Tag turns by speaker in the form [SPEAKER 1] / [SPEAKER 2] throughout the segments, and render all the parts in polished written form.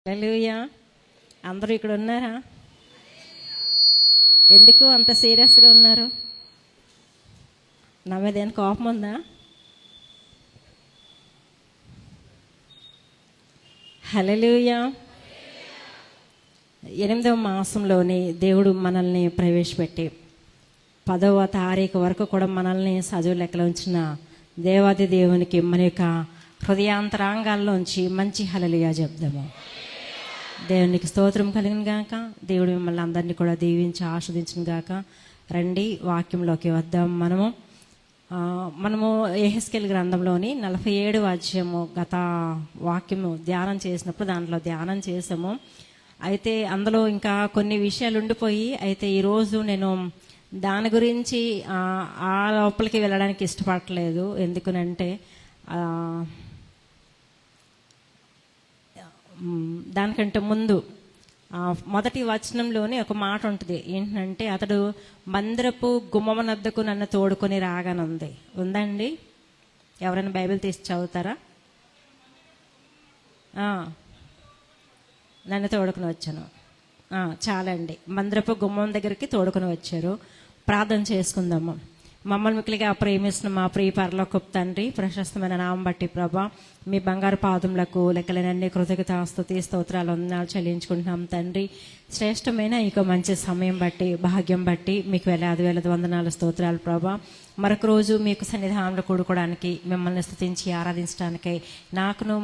[SPEAKER 1] హల్లెలూయా. అందరూ ఇక్కడ ఉన్నారా? ఎందుకు అంత సీరియస్గా ఉన్నారు? నా మీద ఏమైనా కోపం ఉందా? హల్లెలూయా. 8వ మాసంలోని దేవుడు మనల్ని ప్రవేశపెట్టి 10వ తారీఖు వరకు కూడా మనల్ని సజీవ లెక్కలో ఉంచిన దేవాది దేవునికి మన యొక్క హృదయాంతరాంగాల్లోంచి మంచి హల్లెలూయా చెప్దాము. దేవునికి స్తోత్రం కలిగిన గాక. దేవుడు మిమ్మల్ని అందరినీ కూడా దీవించి ఆస్వాదించిన గాక. రండి వాక్యంలోకి వద్దాం. మనము యెహెజ్కేలు గ్రంథంలోని 47వ అధ్యాయము గత వాక్యము ధ్యానం చేసినప్పుడు దాంట్లో ధ్యానం చేసాము. అయితే అందులో ఇంకా కొన్ని విషయాలు ఉండిపోయి, అయితే ఈరోజు నేను దాని గురించి ఆ లోపలికి వెళ్ళడానికి ఇష్టపడట్లేదు. ఎందుకనంటే దానికంటే ముందు మొదటి వచనంలోనే ఒక మాట ఉంటుంది. ఏంటంటే, అతడు మందిరపు గుమ్మమునద్దకు నన్ను తోడుకొని రాగానుంది. ఉందండి? ఎవరైనా బైబిల్ తీసి చదువుతారా? నన్ను తోడుకొని వచ్చాను. చాలండి. మందిరపు గుమ్మం దగ్గరికి తోడుకొని వచ్చారు. ప్రార్థన చేసుకుందాము. మమ్మల్ని మిక్కిలిగా ప్రేమిస్తున్న మా ప్రియ పరలోకపు తండ్రి, ప్రశస్తమైన నామం బట్టి ప్రభా, మీ బంగారు పాదములకు లెక్కలేనన్ని కృతజ్ఞతాస్తుతి స్తోత్రాలు వందనాలు చెల్లించుకుంటున్నాం తండ్రి. శ్రేష్టమైన ఇక మంచి సమయం బట్టి, భాగ్యం బట్టి మీకు వేలాది వందనాలు స్తోత్రాలు ప్రభా. మరొక రోజు మీకు సన్నిధానంలో కూడుకోవడానికి, మిమ్మల్ని స్తుతించి ఆరాధించడానికై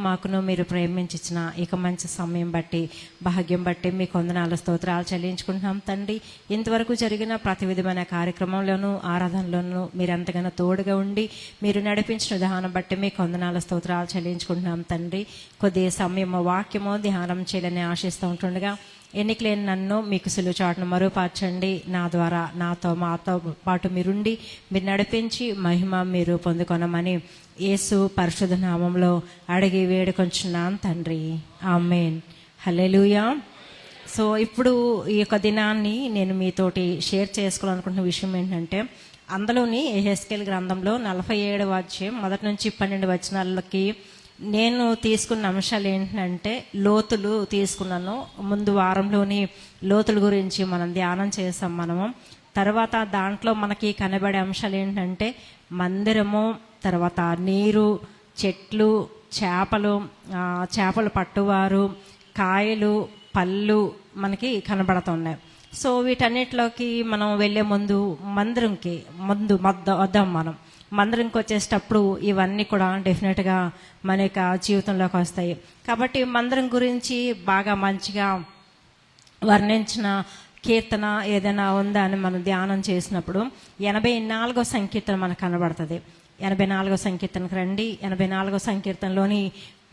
[SPEAKER 1] మాకును మీరు ప్రేమించిన ఇక మంచి సమయం బట్టి, భాగ్యం బట్టి మీకు వందనాలు స్తోత్రాలు చెల్లించుకుంటున్నాం తండ్రి. ఇంతవరకు జరిగిన ప్రతి విధమైన కార్యక్రమంలోనూ ఆరాధనలోనూ మీరు ఎంతగానో తోడుగా ఉండి మీరు నడిపించిన విధానం బట్టి మీకు వందనాలు స్తోత్రాలు చెల్లించుకుంటున్నాం తండ్రి. కొద్ది సమయం వాక్యము ధ్యానం చేయాలని ఆశిస్తూ ఉంటుండగా ఎన్నికలేని నన్ను మీకు సులువు చాటును మరుపరచండి. నా ద్వారా మాతో పాటు మీరుండి మీరు నడిపించి మహిమ మీరు పొందుకొనమని యేసు పరిశుద్ధ నామంలో అడిగి వేడుకొంచున్నాను తండ్రి. ఆమేన్. హల్లెలూయా. సో ఇప్పుడు ఈ యొక్క దినాన్ని నేను మీతోటి షేర్ చేసుకోవాలనుకుంటున్న విషయం ఏంటంటే, అందులోని యెహెజ్కేలు గ్రంథంలో 47వ అధ్యాయం 1 నుంచి 12 వచనాలకి నేను తీసుకున్న అంశాలు ఏంటంటే, లోతులు తీసుకున్నాను. ముందు వారంలోని లోతుల గురించి మనం ధ్యానం చేసాం మనము. తర్వాత దాంట్లో మనకి కనబడే అంశాలు ఏంటంటే, మందిరము, తర్వాత నీరు, చెట్లు, చేపలు పట్టువారు, కాయలు, పళ్ళు మనకి కనబడుతున్నాయి. సో వీటన్నిటిలోకి మనం వెళ్ళే ముందు మందిరంకి వద్దాం. మనం మందిరంకి వచ్చేటప్పుడు ఇవన్నీ కూడా డెఫినెట్గా మన యొక్క జీవితంలోకి వస్తాయి. కాబట్టి మందిరం గురించి బాగా మంచిగా వర్ణించిన కీర్తన ఏదైనా ఉందా అని మనం ధ్యానం చేసినప్పుడు 84వ సంకీర్తన మనకు కనబడుతుంది. 84వ సంకీర్తనకు రండి. 84వ సంకీర్తనలోని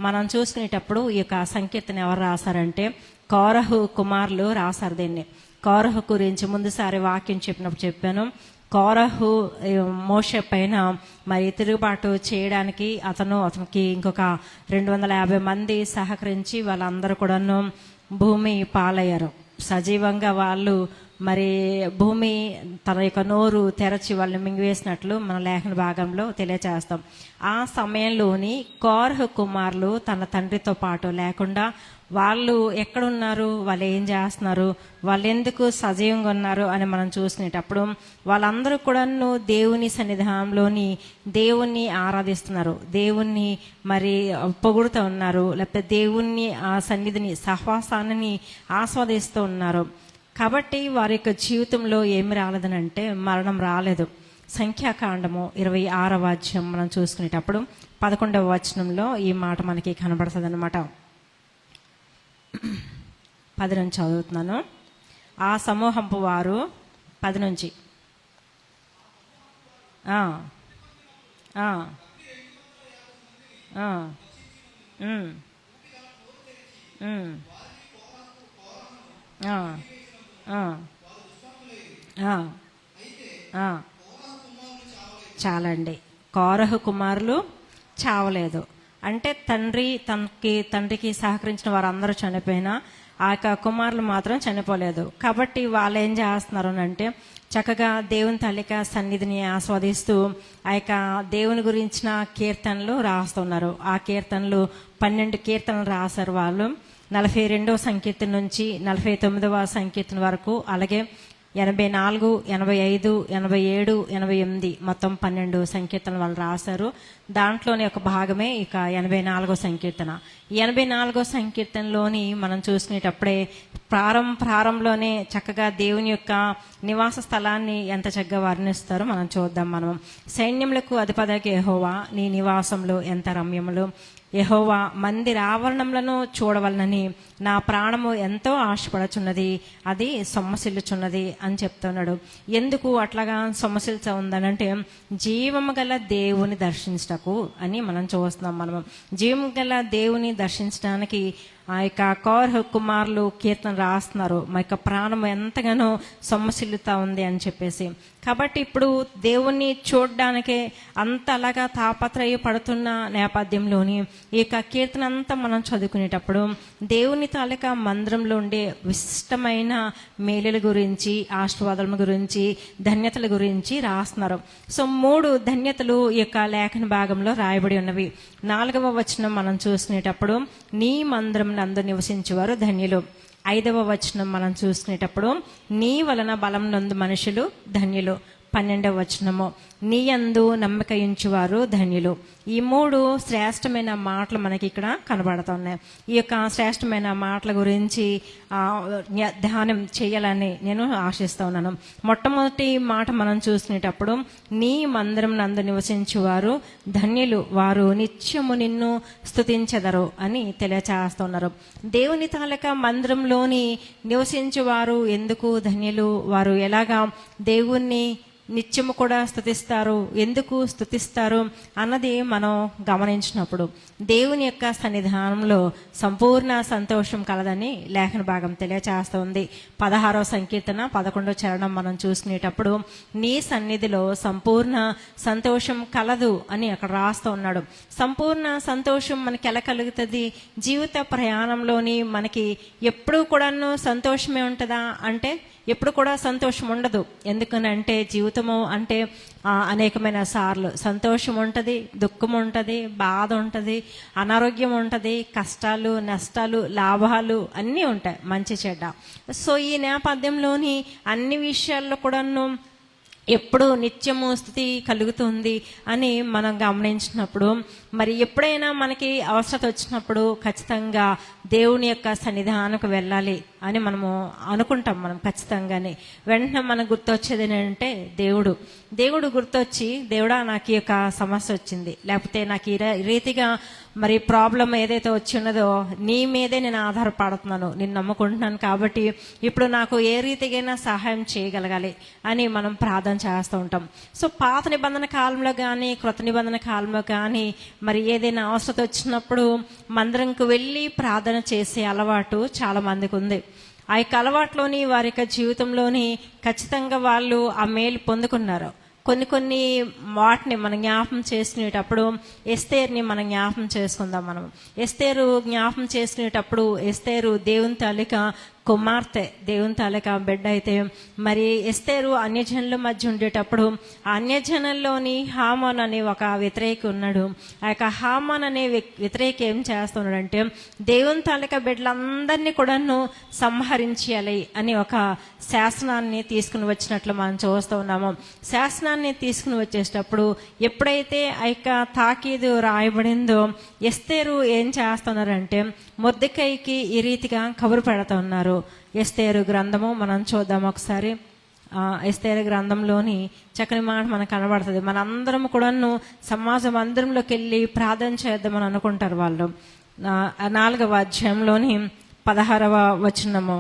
[SPEAKER 1] మనం చూసుకునేటప్పుడు ఈ యొక్క సంకీర్తన ఎవరు రాశారంటే, కోరహు కుమారులు రాశారు. దీన్ని కోరహు గురించి ముందుసారి వాక్యం చెప్పినప్పుడు చెప్పాను. కోరహు మోషే పైన మరి తిరుగుబాటు చేయడానికి అతనికి ఇంకొక 250 మంది సహకరించి వాళ్ళందరూ కూడాను భూమి పాలయ్యారు. సజీవంగా వాళ్ళు మరి భూమి తన యొక్క నోరు తెరచి వాళ్ళని మింగివేసినట్లు మన లేఖన భాగంలో తెలియచేస్తాం. ఆ సమయంలోని కోరహు కుమారులు తన తండ్రితో పాటు లేకుండా వాళ్ళు ఎక్కడున్నారు, వాళ్ళు ఏం చేస్తున్నారు, వాళ్ళు ఎందుకు సజీవంగా ఉన్నారు అని మనం చూసుకునేటప్పుడు వాళ్ళందరూ కూడాను దేవుని సన్నిధానంలోని దేవుణ్ణి ఆరాధిస్తున్నారు, దేవుణ్ణి మరి పొగుడుతూ ఉన్నారు, లేకపోతే దేవుణ్ణి ఆ సన్నిధిని సహవాసాన్ని ఆస్వాదిస్తూ ఉన్నారు. కాబట్టి వారి యొక్క జీవితంలో ఏమి రాలేదనంటే మరణం రాలేదు. సంఖ్యాకాండము 26వ అధ్యాయం మనం చూసుకునేటప్పుడు 11వ వచనంలో ఈ మాట మనకి కనబడుతుంది అనమాట. 10 నుంచి చదువుతున్నాను. ఆ సమూహంపు వారు 10 నుంచి చాలండి. కోరహు కుమారులు చావలేదు అంటే తండ్రికి సహకరించిన వారందరూ చనిపోయినా ఆ యొక్క కుమారులు మాత్రం చనిపోలేదు. కాబట్టి వాళ్ళు ఏం చేస్తున్నారు అంటే, చక్కగా దేవుని తల్లిక సన్నిధిని ఆస్వాదిస్తూ ఆ యొక్క దేవుని గురించిన కీర్తనలు రాస్తున్నారు. ఆ కీర్తనలు 12 కీర్తనలు రాశారు వాళ్ళు. 42వ సంకీర్తన నుంచి 49వ సంకీర్తన వరకు, అలాగే 84, 85, 87, 88 మొత్తం 12 సంకీర్తనలు వాళ్ళు రాశారు. దాంట్లోని ఒక భాగమే ఇక 84వ సంకీర్తన. 84వ సంకీర్తనలోని మనం చూసుకునేటప్పుడే ప్రారంభంలోనే చక్కగా దేవుని యొక్క నివాస స్థలాన్ని ఎంత చక్కగా వర్ణిస్తారో మనం చూద్దాం. మనం సైన్యములకు అధిపతికి యెహోవా నీ నివాసంలో ఎంత రమ్యములు, యెహోవా మందిర ఆవరణములను చూడవలనని నా ప్రాణము ఎంతో ఆశపడుచున్నది, అది సొమ్మసిల్లుచున్నది అని చెప్తున్నాడు. ఎందుకు అట్లాగా సొమ్మసిల్చ ఉందనంటే జీవము గల దేవుని దర్శించటకు అని మనం చూస్తున్నాం. మనం జీవము గల దేవుని దర్శించడానికి ఆ యొక్క కౌరవ కుమారులు కీర్తన రాస్తున్నారు, మా యొక్క ప్రాణం ఎంతగానో సొమ్మసిల్లుతా ఉంది అని చెప్పేసి. కాబట్టి ఇప్పుడు దేవుణ్ణి చూడడానికే అంత అలాగా తాపత్రయపడుతున్న నేపథ్యంలోని ఈ యొక్క కీర్తన అంతా మనం చదువుకునేటప్పుడు దేవుని తాలూకా మందిరంలో ఉండే విశిష్టమైన మేలుల గురించి, ఆశీర్వాదాల గురించి, ధన్యతల గురించి రాస్తున్నారు. సో 3 ధన్యతలు ఈ యొక్క లేఖన భాగంలో రాయబడి ఉన్నవి. 4వ వచనం మనం చూసుకునేటప్పుడు నీ మందిరం నందు నివసించేవారు ధన్యులు. 5వ వచనం మనం చూసుకునేటప్పుడు నీ వలన బలం నందు మనుషులు ధన్యులు. 12వ వచనము నీ యందు నమ్మక ఉంచువారు ధన్యులు. ఈ 3 శ్రేష్టమైన మాటలు మనకి ఇక్కడ కనబడుతున్నాయి. ఈ యొక్క శ్రేష్టమైన మాటల గురించి ధ్యానం చేయాలని నేను ఆశిస్తూ ఉన్నాను. మొట్టమొదటి మాట మనం చూసుకునేటప్పుడు నీ మందిరం నందు నివసించువారు ధన్యులు, వారు నిత్యము నిన్ను స్తుతించెదరు అని తెలియచేస్తున్నారు. దేవుని తాలూకా మందిరంలోని నివసించువారు ఎందుకు ధన్యులు, వారు ఎలాగా దేవుణ్ణి నిత్యము కూడా స్తుతిస్తారు, ఎందుకు స్తుతిస్తారు అన్నది మనం గమనించినప్పుడు దేవుని యొక్క సన్నిధానంలో సంపూర్ణ సంతోషం కలదని లేఖన భాగం తెలియచేస్తుంది. 16వ సంకీర్తన 11వ చరణం మనం చూసుకునేటప్పుడు నీ సన్నిధిలో సంపూర్ణ సంతోషం కలదు అని అక్కడ రాస్తూ ఉన్నాడు. సంపూర్ణ సంతోషం మనకి ఎలా కలుగుతుంది? జీవిత ప్రయాణంలోని మనకి ఎప్పుడూ కూడాను సంతోషమే ఉంటుందా అంటే ఎప్పుడు కూడా సంతోషం ఉండదు. ఎందుకనంటే జీవితము అంటే అనేకమైన సార్లు సంతోషం ఉంటుంది, దుఃఖం ఉంటుంది, బాధ ఉంటుంది, అనారోగ్యం ఉంటుంది, కష్టాలు, నష్టాలు, లాభాలు అన్నీ ఉంటాయి, మంచి చెడ్డ. సో ఈ నేపథ్యంలోని అన్ని విషయాల్లో కూడాను ఎప్పుడు నిత్యము స్థితి కలుగుతుంది అని మనం గమనించినప్పుడు మరి ఎప్పుడైనా మనకి అవసరత వచ్చినప్పుడు ఖచ్చితంగా దేవుని యొక్క సన్నిధానంకు వెళ్ళాలి అని మనము అనుకుంటాం. మనం ఖచ్చితంగానే వెంటనే మనకు గుర్తొచ్చేది ఏంటంటే దేవుడు గుర్తొచ్చి, దేవుడా నాకు ఈ యొక్క సమస్య వచ్చింది, లేకపోతే నాకు ఈ రీతిగా మరి ప్రాబ్లం ఏదైతే వచ్చి ఉన్నదో నీ మీదే నేను ఆధారపడుతున్నాను, నేను నమ్ముకుంటున్నాను, కాబట్టి ఇప్పుడు నాకు ఏ రీతికైనా సహాయం చేయగలగాలి అని మనం ప్రార్థన చేస్తూ ఉంటాం. సో పాత నిబంధన కాలంలో కానీ క్రొత్త నిబంధన కాలంలో కానీ మరి ఏదైనా అవసరం వచ్చినప్పుడు మందిరంకు వెళ్ళి ప్రార్థన చేసే అలవాటు చాలా మందికి ఉంది. ఆ యొక్క అలవాట్లోని వారి యొక్క జీవితంలోని ఖచ్చితంగా వాళ్ళు ఆ మేలు పొందుకున్నారు. కొన్ని వాటిని మనం జ్ఞాపం చేసుకునేటప్పుడు ఎస్తేరుని మనం జ్ఞాపం చేసుకుందాం. మనం ఎస్తేరు జ్ఞాపం చేసుకునేటప్పుడు ఎస్తేరు దేవుని తాలూకా కుమార్తె, దేవుని తాలూకా బిడ్డ అయితే మరి ఎస్తేరు అన్యజనుల మధ్య ఉండేటప్పుడు ఆ అన్యజనుల్లోని హామాన్ అనే ఒక వ్యతిరేకి ఉన్నాడు. ఆ యొక్క హామాన్ అనే వ్యతిరేకి ఏం చేస్తున్నాడంటే దేవుని తాలూకా బిడ్డలందరినీ కూడాను సంహరించాలి అని ఒక శాసనాన్ని తీసుకుని వచ్చినట్లు మనం చూస్తూ ఉన్నాము. శాసనాన్ని తీసుకుని వచ్చేటప్పుడు ఎప్పుడైతే ఆ యొక్క తాకీదు రాయబడిందో ఎస్తేరు ఏం చేస్తున్నారంటే మొర్దెకైకి ఈ రీతిగా కబురు పెడుతున్నారు. ఎస్తేరు గ్రంథము మనం చూద్దాం ఒకసారి. ఎస్తేరు గ్రంథంలోని చక్కని మాట మనకు కనబడుతుంది. మనందరం కూడాను సమాజం అందరంలోకి వెళ్ళి ప్రార్థన చేద్దామని అనుకుంటారు వాళ్ళు. 4వ అధ్యాయంలోని 16వ వచనము.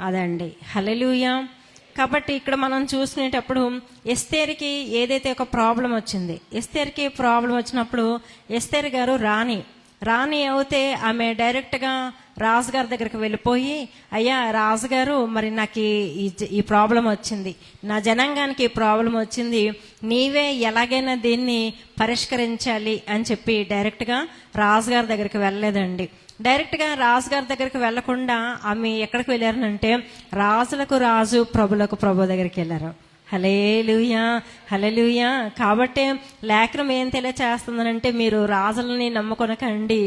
[SPEAKER 1] అదండి, హల్లెలూయా. కాబట్టి ఇక్కడ మనం చూసుకునేటప్పుడు ఎస్తేరుకి ఏదైతే ఒక ప్రాబ్లం వచ్చింది, ఎస్తేరుకి ప్రాబ్లం వచ్చినప్పుడు ఎస్తేరు గారు రాణి అవుతే ఆమె డైరెక్ట్గా రాజుగారి దగ్గరికి వెళ్ళిపోయి, అయ్యా రాజుగారు మరి నాకు ఈ ప్రాబ్లం వచ్చింది, నా జనాంగానికి ఈ ప్రాబ్లం వచ్చింది, నీవే ఎలాగైనా దీన్ని పరిష్కరించాలి అని చెప్పి డైరెక్ట్గా రాజుగారి దగ్గరికి వెళ్ళలేదండి. డైరెక్ట్గా రాజుగారి దగ్గరికి వెళ్లకుండా ఆమె ఎక్కడికి వెళ్ళారనంటే రాజులకు రాజు ప్రభులకు ప్రభు దగ్గరికి వెళ్ళారు. హల్లెలూయా, హల్లెలూయా. కాబట్టి లేఖనం ఏం తెలియచేస్తుందనంటే మీరు రాజులని నమ్ముకొనకండి,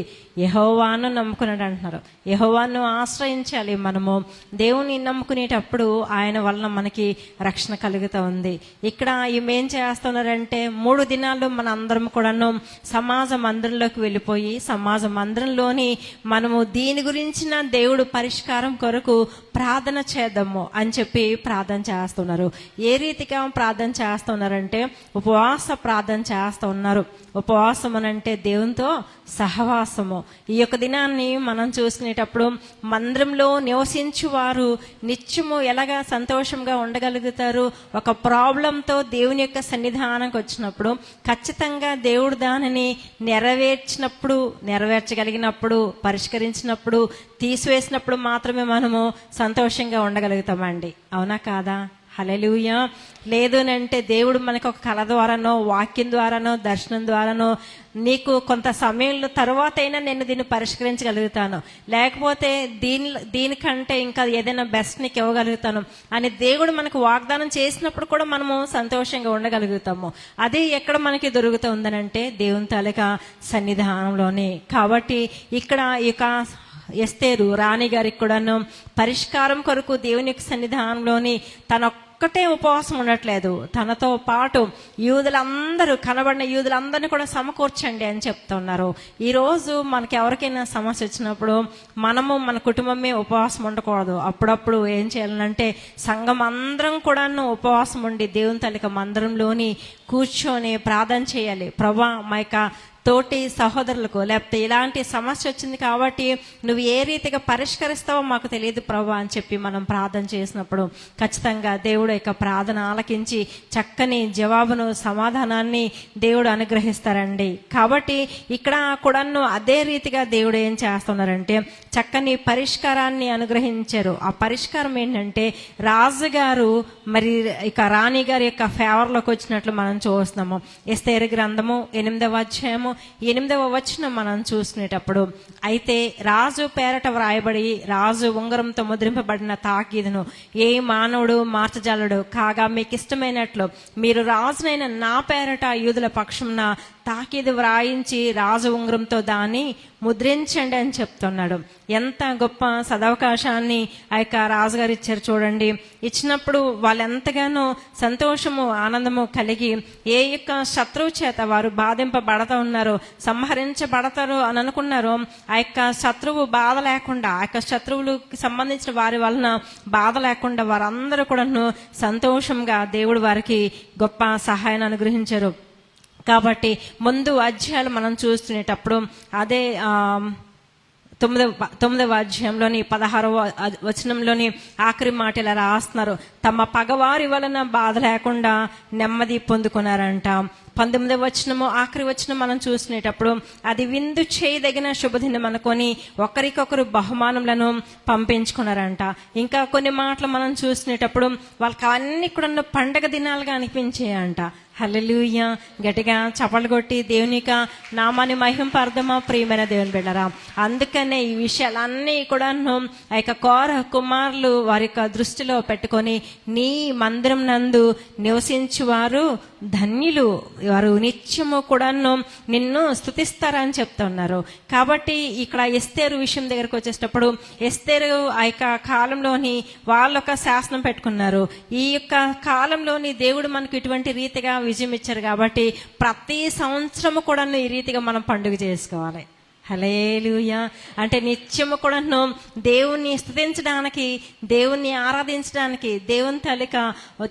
[SPEAKER 1] యెహోవాను నమ్ముకున్నాడు అంటున్నారు. యెహోవాను ఆశ్రయించాలి. మనము దేవుని నమ్ముకునేటప్పుడు ఆయన వలన మనకి రక్షణ కలుగుతూ ఉంది. ఇక్కడ ఏం చేస్తున్నారంటే 3 దినాలు మన అందరం కూడాను సమాజ మందిరంలోకి వెళ్ళిపోయి సమాజ మందిరంలోని మనము దీని గురించిన దేవుడు పరిష్కారం కొరకు ప్రార్థన చేద్దాము అని చెప్పి ప్రార్థన చేస్తున్నారు. ఏ రీతిగా ప్రార్థన చేస్తున్నారంటే ఉపవాస ప్రార్థన చేస్తున్నారు. ఉపవాసం అనంటే దేవునితో సహవాసము. ఈ యొక్క దినాన్ని మనం చూసుకునేటప్పుడు మందిరంలో నివసించు వారు నిత్యము ఎలాగా సంతోషంగా ఉండగలుగుతారు? ఒక ప్రాబ్లంతో దేవుని యొక్క సన్నిధానానికి వచ్చినప్పుడు ఖచ్చితంగా దేవుడు దానిని నెరవేర్చగలిగినప్పుడు, పరిష్కరించినప్పుడు, తీసివేసినప్పుడు మాత్రమే మనము సంతోషంగా ఉండగలుగుతామండి. అవునా కాదా? హల్లెలూయా. లేదు అంటే దేవుడు మనకు ఒక కళ ద్వారానో, వాక్యం ద్వారానో, దర్శనం ద్వారానో నీకు కొంత సమయంలో తర్వాత అయినా నేను దీన్ని పరిష్కరించగలుగుతాను, లేకపోతే దీనికంటే ఇంకా ఏదైనా బెస్ట్ నీకు ఇవ్వగలుగుతాను అని దేవుడు మనకు వాగ్దానం చేసినప్పుడు కూడా మనము సంతోషంగా ఉండగలుగుతాము. అది ఎక్కడ మనకి దొరుకుతుందనంటే దేవుని తాలూకా సన్నిధానంలోనే. కాబట్టి ఇక్కడ ఇక ఎస్తేరు రాణి గారికి కూడాను పరిష్కారం కొరకు దేవుని యొక్క సన్నిధానంలోని తన ఒక్కటే ఉపవాసం ఉండట్లేదు, తనతో పాటు యూదులందరూ కనబడిన యూదులందరినీ కూడా సమకూర్చండి అని చెప్తున్నారు. ఈరోజు మనకి ఎవరికైనా సమస్య వచ్చినప్పుడు మనము మన కుటుంబమే ఉపవాసం ఉండకూడదు. అప్పుడప్పుడు ఏం చేయాలంటే సంఘం అందరం కూడాను ఉపవాసం ఉండి దేవుని తల్లిక మందిరంలోని కూర్చొని ప్రార్థన చేయాలి. ప్రభా మా యొక్క తోటి సహోదరులకు లేకపోతే ఇలాంటి సమస్య వచ్చింది కాబట్టి నువ్వు ఏ రీతిగా పరిష్కరిస్తావో మాకు తెలియదు ప్రభు అని చెప్పి మనం ప్రార్థన చేసినప్పుడు ఖచ్చితంగా దేవుడు యొక్క ప్రార్థన ఆలకించి చక్కని జవాబును, సమాధానాన్ని దేవుడు అనుగ్రహిస్తారండి. కాబట్టి ఇక్కడ కూడాను అదే రీతిగా దేవుడు ఏం చేస్తున్నారంటే చక్కని పరిష్కారాన్ని అనుగ్రహించారు. ఆ పరిష్కారం ఏంటంటే రాజుగారు మరి ఇక రాణి గారి యొక్క ఫేవర్లోకి వచ్చినట్లు మనం చూస్తున్నాము. ఎస్తేరు గ్రంథము 8వ అధ్యాయము 8వ వచనం మనం చూసుకునేటప్పుడు, అయితే రాజు పేరట వ్రాయబడి రాజు ఉంగరంతో ముద్రింపబడిన తాకీదును ఏ మానవుడు మార్చజాలడు, కాగా మీకు ఇష్టమైనట్లు మీరు రాజునైన నా పేరట యూదుల పక్షంన తాకీదు వ్రాయించి రాజు ఉంగరంతో దాన్ని ముద్రించండి అని చెప్తున్నాడు. ఎంత గొప్ప సదవకాశాన్ని ఆ యొక్క రాజుగారు ఇచ్చారు చూడండి. ఇచ్చినప్పుడు వాళ్ళు ఎంతగానో సంతోషము, ఆనందము కలిగి ఏ యొక్క శత్రువు చేత వారు బాధింపబడతా ఉన్నారు, సంహరించబడతారు అని అనుకున్నారు. ఆ యొక్క శత్రువు బాధ లేకుండా, ఆ యొక్క శత్రువులకు సంబంధించిన వారి వలన బాధ లేకుండా వారందరూ కూడా సంతోషంగా దేవుడు వారికి గొప్ప సహాయాన్ని అనుగ్రహించారు. కాబట్టి ముందు అధ్యాయాలు మనం చూస్తునేటప్పుడు అదే 9వ అధ్యాయంలోని 16వ వచనంలోని ఆఖరి మాట ఇలా రాస్తున్నారు, తమ పగవారి వలన బాధ లేకుండా నెమ్మది పొందుకున్నారంట. 19వ వచనము ఆఖరి వచనం మనం చూసినప్పుడు అది విందు చేయదగిన శుభదినం అనుకొని ఒకరికొకరు బహుమానములను పంపించుకున్నారంట. ఇంకా కొన్ని మాటలు మనం చూసినప్పుడు వాళ్ళకి అన్ని కూడా పండగ దినాలుగా అనిపించాయంట. హల్లెలూయా. గట్టిగా చప్పట్లు కొట్టి దేవునిక నామాన్ని మహింపర్థమా ప్రియమైన దేవుని బిడ్డరా. అందుకనే ఈ విషయాలన్నీ కూడా ఆ యొక్క కోరహ కుమారులు వారి యొక్క దృష్టిలో పెట్టుకొని నీ మందిరం నందు నివసించువారు ధన్యులు, వారు నిత్యము కూడాను నిన్ను స్తుతిస్తారని చెప్తున్నారు. కాబట్టి ఇక్కడ ఎస్తేరు విషయం దగ్గరకు వచ్చేటప్పుడు ఎస్తేరు ఆ యొక్క కాలంలోని వాళ్ళొక శాసనం పెట్టుకున్నారు. ఈ యొక్క కాలంలోని దేవుడు మనకు ఇటువంటి రీతిగా విజయం ఇచ్చారు కాబట్టి ప్రతి సంవత్సరము కూడా ఈ రీతిగా మనం పండుగ చేసుకోవాలి. హల్లెలూయా. అంటే నిత్యము కూడాను దేవుణ్ణి స్తుతించడానికి, దేవుణ్ణి ఆరాధించడానికి, దేవుని తాలూక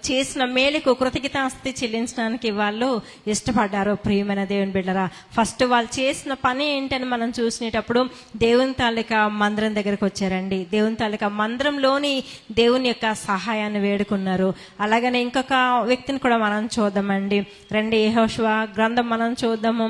[SPEAKER 1] చేసిన మేలుకు కృతజ్ఞతాస్తుతి చెల్లించడానికి వాళ్ళు ఇష్టపడ్డారు. ప్రియమైన దేవుని బిడ్డరా, ఫస్ట్ వాళ్ళు చేసిన పని ఏంటని మనం చూసినప్పుడు దేవుని తాలూక మందిరం దగ్గరకు వచ్చారండి. దేవుని తాలూక మందిరంలోని దేవుని యొక్క సహాయాన్ని వేడుకున్నారు. అలాగనే ఇంకొక వ్యక్తిని కూడా మనం చూద్దామండి. రండి, యెహోషువ గ్రంథం మనం చూద్దాము.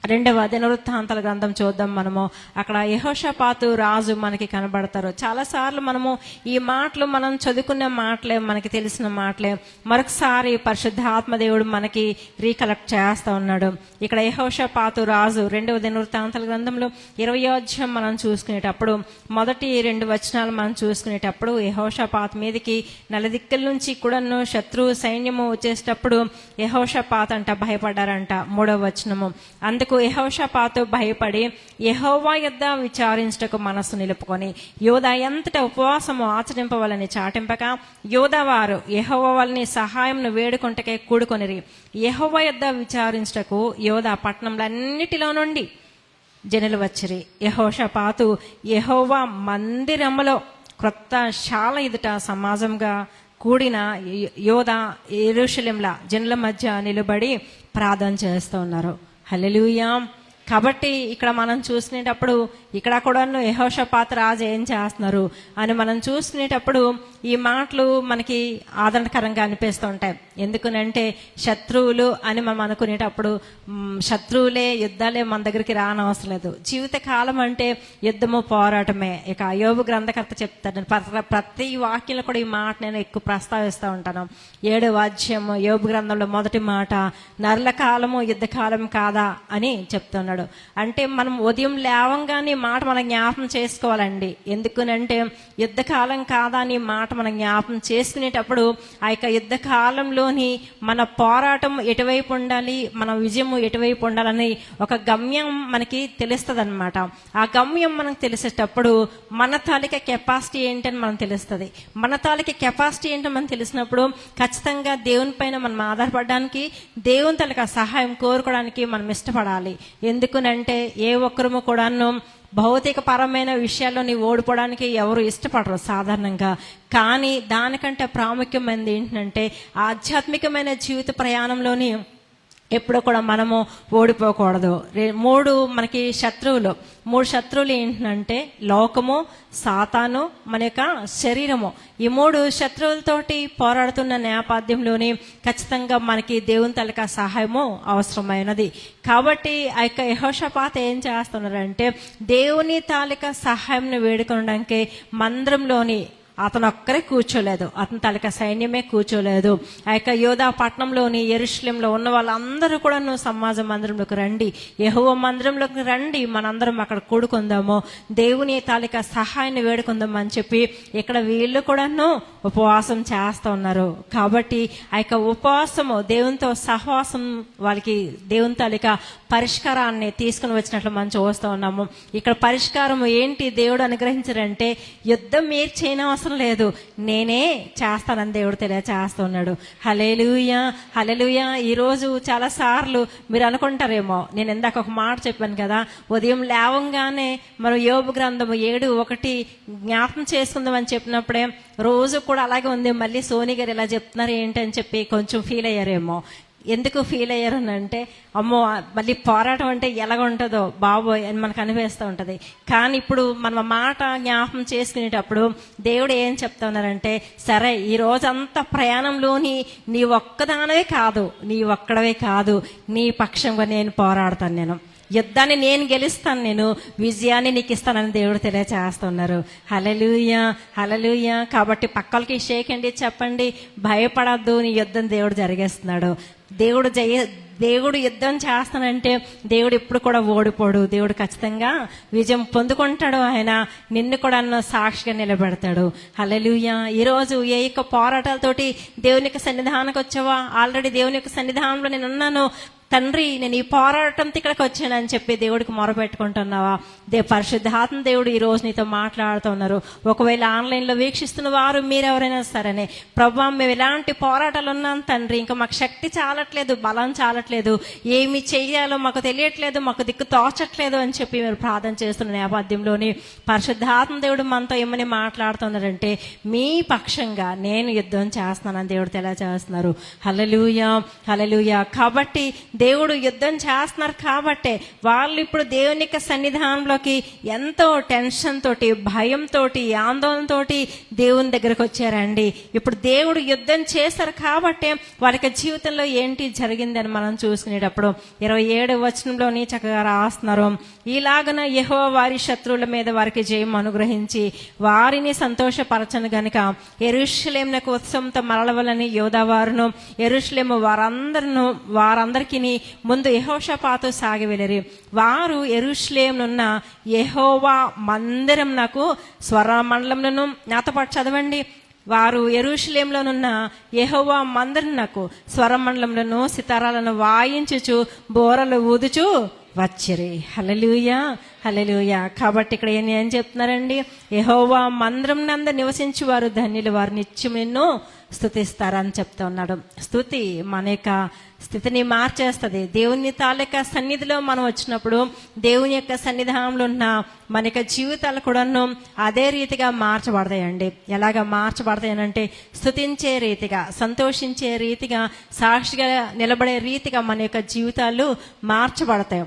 [SPEAKER 1] రెండవ దినవృత్తాంతాల గ్రంథం చూద్దాం మనము. అక్కడ యెహోషాపాతు రాజు మనకి కనబడతారు. చాలాసార్లు మనము ఈ మాటలు మనం చదువుకున్న మాటలే, మనకి తెలిసిన మాటలే మరొకసారి పరిశుద్ధాత్మ దేవుడు మనకి రీకలెక్ట్ చేస్తూ ఉన్నాడు. ఇక్కడ యెహోషాపాతు రాజు రెండవ దినవృత్తాంతాల గ్రంథంలో 20వ అధ్యాయం మనం చూసుకునేటప్పుడు మొదటి 2 వచనాలు మనం చూసుకునేటప్పుడు యెహోషాపాతు మీదకి నలుదిక్కుల నుంచి కూడాను శత్రు సైన్యము వచ్చేటప్పుడు యెహోషాపాతు అంట భయపడ్డారంట. 3వ వచనము, అందుకు యెహోషాపాతు భయపడి యెహోవా యొద్ద విచారించుటకు మనస్సు నిలుపుకొని యోధా ఎంతటా ఉపవాసము ఆచరింపవాలని చాటింపక యోధా వారు యెహోవా వాళ్ళని సహాయంను వేడుకొంటకే కూడుకొనిరి. యెహోవా యొద్ద విచారించుటకు యోధా పట్టణంలన్నిటిలో నుండి జనులు వచ్చిరి. యెహోషాపాతు యెహోవా మందిరములో క్రొత్త శాల ఎదుట సమాజంగా కూడిన యోధా యెరూషలేముల జనుల మధ్య నిలబడి ప్రార్థన చేస్తూ ఉన్నారు. హల్లెలూయా. కాబట్టి ఇక్కడ మనం చూసుకునేటప్పుడు ఇక్కడ కూడా యెహోషాపాతు రాజు ఏం చేస్తున్నారు అని మనం చూసుకునేటప్పుడు ఈ మాటలు మనకి ఆదరణకరంగా అనిపిస్తూ ఉంటాయి. ఎందుకనంటే శత్రువులు అని మనం అనుకునేటప్పుడు శత్రువులే, యుద్ధాలే మన దగ్గరికి రానవసరం లేదు. జీవితకాలం అంటే యుద్ధము, పోరాటమే. ఇక యోబు గ్రంథకర్త చెప్తాడు, ప్రతి వాక్యంలో కూడా ఈ మాట నేను ఎక్కువ ప్రస్తావిస్తూ ఉంటాను. 7వ అధ్యాయం యోబు గ్రంథంలో మొదటి మాట, నరుల కాలము యుద్ధకాలం కాదా అని చెప్తున్నాడు. అంటే మనం ఉదయం లేవంగానే మాట మనం జ్ఞాపం చేసుకోవాలండి. ఎందుకనంటే యుద్ధకాలం కాదా అని మాట మనం జ్ఞాపం చేసుకునేటప్పుడు ఆ యొక్క యుద్ధకాలంలోని మన పోరాటం ఎటువైపు ఉండాలి, మన విజయము ఎటువైపు ఉండాలని ఒక గమ్యం మనకి తెలుస్తుంది అనమాట. ఆ గమ్యం మనకు తెలిసేటప్పుడు మన తాలూకా కెపాసిటీ ఏంటని మనం తెలుస్తుంది. మన తాలూకా కెపాసిటీ ఏంటని మనం తెలిసినప్పుడు ఖచ్చితంగా దేవుని పైన మనం ఆధారపడడానికి, దేవుని తాలూకా సహాయం కోరుకోవడానికి మనం ఇష్టపడాలి. ఎందుకునంటే ఏ ఒక్కరము కూడాను భౌతిక పరమైన విషయాల్లో నీవు ఓడిపోవడానికి ఎవరు ఇష్టపడరు సాధారణంగా. కానీ దానికంటే ప్రాముఖ్యమైనది ఏంటంటే ఆధ్యాత్మికమైన జీవిత ప్రయాణంలోని ఎప్పుడు కూడా మనము ఓడిపోకూడదు. 3 మనకి శత్రువులు, 3 శత్రువులు ఏంటంటే లోకము, సాతాను, మన యొక్క శరీరము. ఈ 3 శత్రువులతోటి పోరాడుతున్న నేపథ్యంలోని ఖచ్చితంగా మనకి దేవుని తాలూకా సహాయము అవసరమైనది. కాబట్టి ఆ యొక్క యెహోషాపాతు ఏం చేస్తున్నారంటే దేవుని తాలూకా సహాయంను వేడుకోవడానికి మందిరంలోని అతను ఒక్కరే కూర్చోలేదు, అతని తాలూకా సైన్యమే కూర్చోలేదు. ఆ యొక్క యోధా పట్టణంలోని యెరూషలేములో ఉన్న వాళ్ళందరూ కూడా సమాజ మందిరంలోకి రండి, యెహోవా మందిరంలోకి రండి, మనందరం అక్కడ కూడుకుందాము, దేవుని తాలూకా సహాయాన్ని వేడుకుందాం అని చెప్పి ఇక్కడ వీళ్ళు కూడాను ఉపవాసం చేస్తూ ఉన్నారు. కాబట్టి ఆ యొక్క ఉపవాసము దేవునితో సహవాసం వాళ్ళకి దేవుని తాలూకా పరిష్కారాన్ని తీసుకుని వచ్చినట్లు మనం చూస్తూ ఉన్నాము. ఇక్కడ పరిష్కారం ఏంటి దేవుడు అనుగ్రహించారంటే యుద్ధం మీరు చేయనవసరం లేదు, నేనే చేస్తానని దేవుడు తెలియచేస్తున్నాడు. హల్లెలూయా, హల్లెలూయా. ఈరోజు చాలా సార్లు మీరు అనుకుంటారేమో, నేను ఇందాక ఒక మాట చెప్పాను కదా, ఉదయం లేవంగానే మనం యోబు గ్రంథము 7:1 జ్ఞాపకం చేసుకుందాం అని చెప్పినప్పుడే రోజు కూడా అలాగే ఉంది. మళ్ళీ సోని గారు ఇలా చెప్తున్నారు ఏంటి అని చెప్పి కొంచెం ఫీల్ అయ్యారేమో. ఎందుకు ఫీల్ అయ్యారనంటే అమ్మో మళ్ళీ పోరాటం అంటే ఎలాగ ఉంటుందో బాబోయ్ అని మనకు అనిపిస్తూ ఉంటుంది. కానీ ఇప్పుడు మనం మాట జ్ఞాపకం చేసుకునేటప్పుడు దేవుడు ఏం చెప్తా ఉన్నారంటే, సరే ఈ రోజంతా ప్రయాణంలోని నీ ఒక్కదానవే కాదు, నీ ఒక్కడవే కాదు, నీ పక్షంగా నేను పోరాడతాను, నేను యుద్ధాన్ని నేను గెలుస్తాను, నేను విజయాన్ని నీకు ఇస్తానని దేవుడు తెలియచేస్తున్నారు. హల్లెలూయా, హల్లెలూయా. కాబట్టి పక్కలకి షేక్ అండి చెప్పండి, భయపడద్దు, నీ యుద్ధం దేవుడు జరిగేస్తున్నాడు. దేవుడు యుద్ధం చేస్తానంటే దేవుడు ఎప్పుడు కూడా ఓడిపోడు, దేవుడు ఖచ్చితంగా విజయం పొందుకుంటాడు. ఆయన నిన్ను కూడా సాక్షిగా నిలబెడతాడు. హల్లెలూయా. ఈరోజు ఏ యొక్క పోరాటాలతోటి దేవుని యొక్క సన్నిధానానికి వచ్చావా? ఆల్రెడీ దేవుని యొక్క సన్నిధానంలో నేను ఉన్నాను తండ్రి, నేను ఈ పోరాటంతో ఇక్కడికి వచ్చానని చెప్పి దేవుడికి మొరపెట్టుకుంటున్నావా? పరిశుద్ధాత్మ దేవుడు ఈ రోజు నీతో మాట్లాడుతూ ఉన్నారు. ఒకవేళ ఆన్లైన్లో వీక్షిస్తున్న వారు మీరెవరైనా సరే, ప్రభువా మేము ఎలాంటి పోరాటాలు ఉన్నాం తండ్రి, ఇంకా మాకు శక్తి చాలట్లేదు, బలం చాలట్లేదు, ఏమి చెయ్యాలో మాకు తెలియట్లేదు, మాకు దిక్కు తోచట్లేదు అని చెప్పి మీరు ప్రార్థన చేస్తున్న నేపథ్యంలోని పరిశుద్ధాత్మ దేవుడు మనతో ఏమని మాట్లాడుతున్నారంటే, మీ పక్షంగా నేను యుద్ధం చేస్తున్నానని దేవుడు తెలియజేస్తున్నారు. హల్లెలూయా, హల్లెలూయా. కాబట్టి దేవుడు యుద్ధం చేస్తున్నారు కాబట్టే వాళ్ళు ఇప్పుడు దేవుని యొక్క సన్నిధానంలోకి ఎంతో టెన్షన్ తోటి, భయంతో, ఆందోళనతోటి దేవుని దగ్గరకు వచ్చారండి. ఇప్పుడు దేవుడు యుద్ధం చేశారు కాబట్టే వాళ్ళకి జీవితంలో ఏంటి జరిగిందని మనం చూసుకునేటప్పుడు 27వ వచనంలోని చక్కగా రాస్తున్నారు. ఇలాగన యెహోవా వారి శత్రువుల మీద వారికి జయం అనుగ్రహించి వారిని సంతోషపరచను గనుక యెరూషలేమునకు ఉత్సవంతో మరలవలని యోధావారును యెరూషలేము వారందరికీ ముందు యెహోషాపాతు సాగి వెళ్ళిరి. వారు యెరూషలేమునున్న యెహోవా మందిరమునకు స్వరమండలములను, నాతో పాటు చదవండి, వారు యెరూషలేములోనున్న యెహోవా మందిరమునకు స్వరమండలములను, సితారాలను వాయించుచు బోరలు ఊదుచు వచ్చిరి. హల్లెలూయా, హల్లెలూయా. కాబట్టి ఇక్కడ ఏం చెప్తున్నారండి? యెహోవా మందిరం నందు నివసించి వారు ధన్యులు, వారు నిత్యం నిన్ను స్తుతిస్తారని చెప్తా ఉన్నాడు. స్తుతి మన యొక్క స్థితిని మార్చేస్తుంది. దేవుని తాలూకా సన్నిధిలో మనం వచ్చినప్పుడు దేవుని యొక్క సన్నిధానంలో ఉన్న మన యొక్క జీవితాలు కూడాను అదే రీతిగా మార్చబడతాయండి. ఎలాగా మార్చబడతాయనంటే స్తుతించే రీతిగా, సంతోషించే రీతిగా, సాక్షిగా నిలబడే రీతిగా మన యొక్క జీవితాలు మార్చబడతాయి.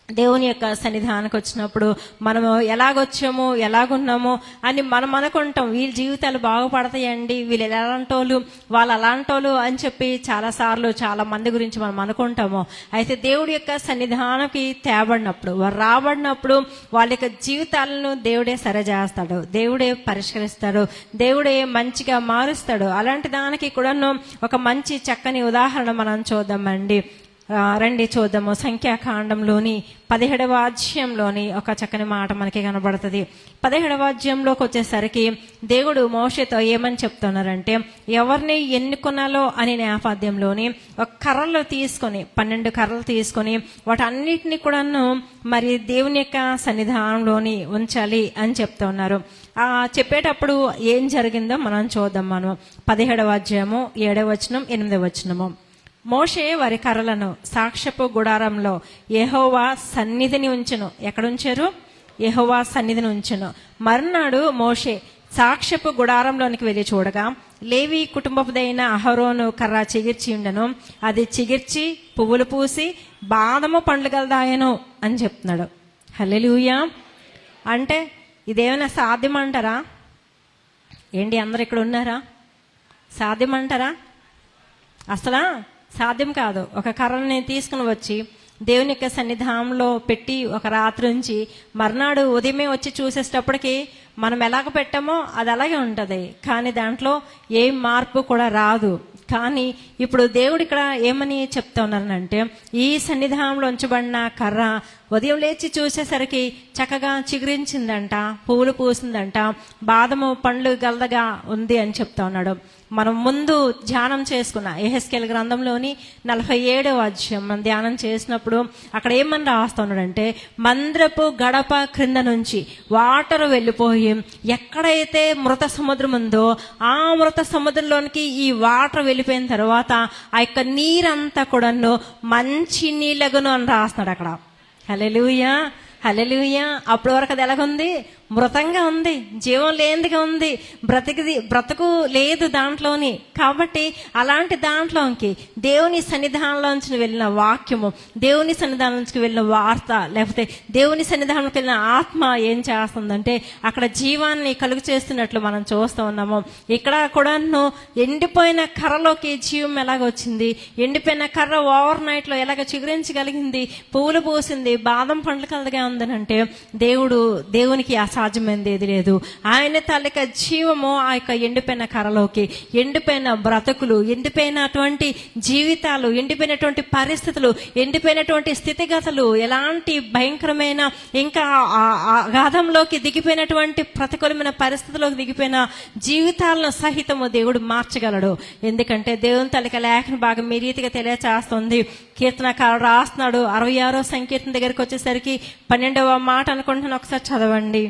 [SPEAKER 1] దేవుని యొక్క సన్నిధానానికి వచ్చినప్పుడు మనము ఎలాగొచ్చాము, ఎలాగున్నాము అని మనం అనుకుంటాం. వీళ్ళ జీవితాలు బాగుపడతాయండి, వీళ్ళు ఎలాంటోళ్ళు, వాళ్ళు అలాంటోళ్ళు అని చెప్పి చాలాసార్లు చాలా మంది గురించి మనం అనుకుంటాము. అయితే దేవుడి యొక్క సన్నిధానానికి తేబడినప్పుడు, వారు రాబడినప్పుడు వాళ్ళ యొక్క జీవితాలను దేవుడే సరిచేస్తాడు, దేవుడే పరిష్కరిస్తాడు, దేవుడే మంచిగా మారుస్తాడు. అలాంటి దానికి కూడాను ఒక మంచి చక్కని ఉదాహరణ మనం చూద్దామండి. రండి చూద్దాము. సంఖ్యాకాండంలోని 17వ అధ్యాయంలోని ఒక చక్కని మాట మనకి కనబడుతుంది. 17వ అధ్యాయంలోకి వచ్చేసరికి దేవుడు మోషేతో ఏమని చెప్తున్నారంటే, ఎవరిని ఎన్నుకున్నాలో అనే నేపథ్యంలోని ఒక కర్రలు తీసుకొని, 12 కర్రలు తీసుకొని వాటన్నిటిని కూడాను మరి దేవుని యొక్క సన్నిధానంలోని ఉంచాలి అని చెప్తున్నారు. చెప్పేటప్పుడు ఏం జరిగిందో మనం చూద్దాం. మనం 17వ అధ్యాయము 7వ వచనం 8వ వచనము. మోషే వారి కర్రలను సాక్ష్యపు గుడారంలో యెహోవా సన్నిధిని ఉంచెను. ఎక్కడ ఉంచారు? యెహోవా సన్నిధిని ఉంచెను. మరునాడు మోషే సాక్ష్యపు గుడారంలోనికి వెళ్ళి చూడగా లేవి కుటుంబపుదైన అహరోను కర్ర చిగిర్చి ఉండను. అది చిగిర్చి పువ్వులు పూసి బాదము పండ్లు గలదాయను అని చెప్తున్నాడు. హల్లెలూయా. అంటే ఇదేమైనా సాధ్యమంటారా ఏంటి? అందరు ఇక్కడ ఉన్నారా? సాధ్యమంటారా? అసలు సాధ్యం కాదు. ఒక కర్రని తీసుకుని వచ్చి దేవుని యొక్క సన్నిధానంలో పెట్టి ఒక రాత్రి నుంచి మర్నాడు ఉదయమే వచ్చి చూసేటప్పటికి మనం ఎలాగ పెట్టామో అది అలాగే ఉంటుంది. కానీ దాంట్లో ఏం మార్పు కూడా రాదు. కానీ ఇప్పుడు దేవుడు ఇక్కడ ఏమని చెప్తా ఉన్నారనంటే, ఈ సన్నిధానంలో ఉంచబడిన కర్ర ఉదయం లేచి చూసేసరికి చక్కగా చిగురించిందంట, పువ్వులు పూసిందంట, బాదము పండ్లు గలదగా ఉంది అని చెప్తా ఉన్నాడు. మనం ముందు ధ్యానం చేసుకున్న యెహెజ్కేలు గ్రంథంలోని 47వ అధ్యాయం మనం ధ్యానం చేసినప్పుడు అక్కడ ఏమని రాస్తున్నాడంటే, మందిరపు గడప క్రింద నుంచి వాటర్ వెళ్ళిపోయి ఎక్కడైతే మృత సముద్రం ఉందో ఆ మృత సముద్రంలోనికి ఈ వాటర్ వెళ్ళిపోయిన తర్వాత ఆ యొక్క నీరంతా కూడాను మంచి నీళ్ళగును అని రాస్తున్నాడు అక్కడ. హల్లెలూయా, హల్లెలూయా. అప్పటి వరకు అది ఎలాగుంది? మృతంగా ఉంది, జీవం లేనిదిగా ఉంది, బ్రతుకు లేదు దాంట్లోని. కాబట్టి అలాంటి దాంట్లోకి దేవుని సన్నిధానంలోంచి వెళ్ళిన వాక్యము, దేవుని సన్నిధానంలోంచి వెళ్ళిన వార్త, లేకపోతే దేవుని సన్నిధానంలోకి వెళ్ళిన ఆత్మ ఏం చేస్తుందంటే అక్కడ జీవాన్ని కలుగు చేస్తున్నట్లు మనం చూస్తూ ఉన్నాము. ఇక్కడ కూడాను ఎండిపోయిన కర్రలోకి జీవం ఎలాగ వచ్చింది, ఎండిపోయిన కర్ర ఓవర్ నైట్ లో ఎలాగ చిగురించగలిగింది, పువ్వులు పూసింది, బాదం పండ్లు కలదుగా ఉందనంటే దేవునికి అసాధ్యమైనది ఏది లేదు. ఆయన తాలూక జీవము ఆ యొక్క ఎండిపోయిన కర్రలోకి, ఎండిపోయిన బ్రతుకులు, ఎండిపోయినటువంటి జీవితాలు, ఎండిపోయినటువంటి పరిస్థితులు, ఎండిపోయినటువంటి స్థితిగతులు, ఎలాంటి భయంకరమైన ఇంకా అగాధంలోకి దిగిపోయినటువంటి ప్రతికూలమైన పరిస్థితుల్లోకి దిగిపోయిన జీవితాలను సహితము దేవుడు మార్చగలడు. ఎందుకంటే దేవుని తాలూక లేఖన భాగం మీ రీతిగా తెలియచేస్తుంది. కీర్తనకారుడు రాస్తున్నాడు 66వ సంకీర్తన దగ్గరికి వచ్చేసరికి 12వ మాట అనుకుంటున్నాను, ఒకసారి చదవండి.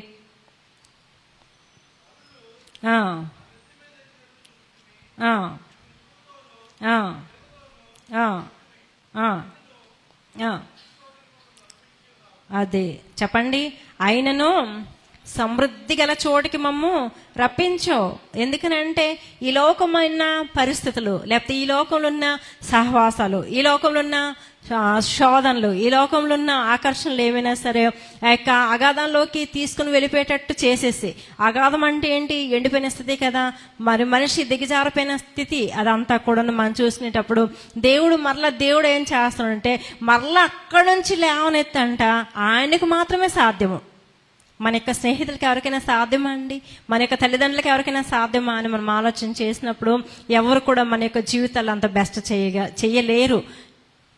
[SPEAKER 1] అదే చెప్పండి. ఆయనను సమృద్ధి గల చోటికి మమ్ము రప్పించో. ఎందుకనంటే ఈ లోకమైన పరిస్థితులు, లేకపోతే ఈ లోకంలో ఉన్న సహవాసాలు, ఈ లోకంలో ఉన్న శోధనలు, ఈ లోకంలో ఉన్న ఆకర్షణలు ఏమైనా సరే ఆ యొక్క అగాధంలోకి తీసుకుని వెళ్ళిపోయేటట్టు చేసేసి, అగాధం అంటే ఏంటి? ఎండిపోయిన స్థితి కదా, మరి మనిషి దిగజారిపోయిన స్థితి. అదంతా కూడా మనం చూసుకునేటప్పుడు దేవుడు ఏం చేస్తాడంటే మరలా అక్కడి నుంచి లేవనెత్తంట ఆయనకు మాత్రమే సాధ్యము. మన యొక్క స్నేహితులకి ఎవరికైనా సాధ్యమా అండి? మన యొక్క తల్లిదండ్రులకి ఎవరికైనా సాధ్యమా అని మనం ఆలోచన చేసినప్పుడు ఎవరు కూడా మన యొక్క జీవితాలు అంత బెస్ట్ చేయలేరు,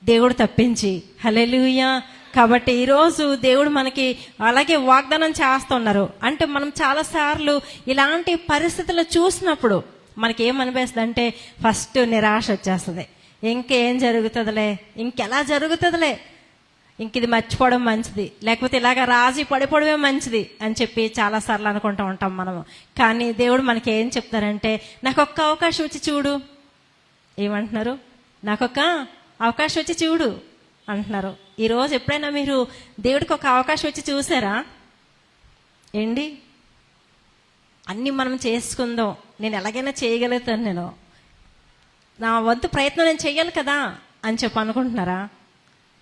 [SPEAKER 1] దేవుడు తప్పించి. హల్లెలూయా. కాబట్టి ఈరోజు దేవుడు మనకి అలాగే వాగ్దానం చేస్తున్నారు. అంటే మనం చాలాసార్లు ఇలాంటి పరిస్థితులు చూసినప్పుడు మనకి ఏమనిపిస్తుంది అంటే ఫస్ట్ నిరాశ వచ్చేస్తుంది. ఇంకేం జరుగుతుందిలే, ఇంకెలా జరుగుతుందిలే, ఇంక ఇది మర్చిపోవడం మంచిది, లేకపోతే ఇలాగ రాజీ పడిపోవడమే మంచిది అని చెప్పి చాలాసార్లు అనుకుంటూ ఉంటాం మనము. కానీ దేవుడు మనకి ఏం చెప్తారంటే నాకు ఒక్క అవకాశం వచ్చి చూడు. ఏమంటున్నారు? నాకొక్క అవకాశం వచ్చి చూడు అంటున్నారు. ఈరోజు ఎప్పుడైనా మీరు దేవుడికి ఒక అవకాశం వచ్చి చూసారా ఏంటి? అన్నీ మనం చేసుకుందాం, నేను ఎలాగైనా చేయగలుగుతాను, నేను నా వంతు ప్రయత్నం నేను చెయ్యాలి కదా అని చెప్పి అనుకుంటున్నారా?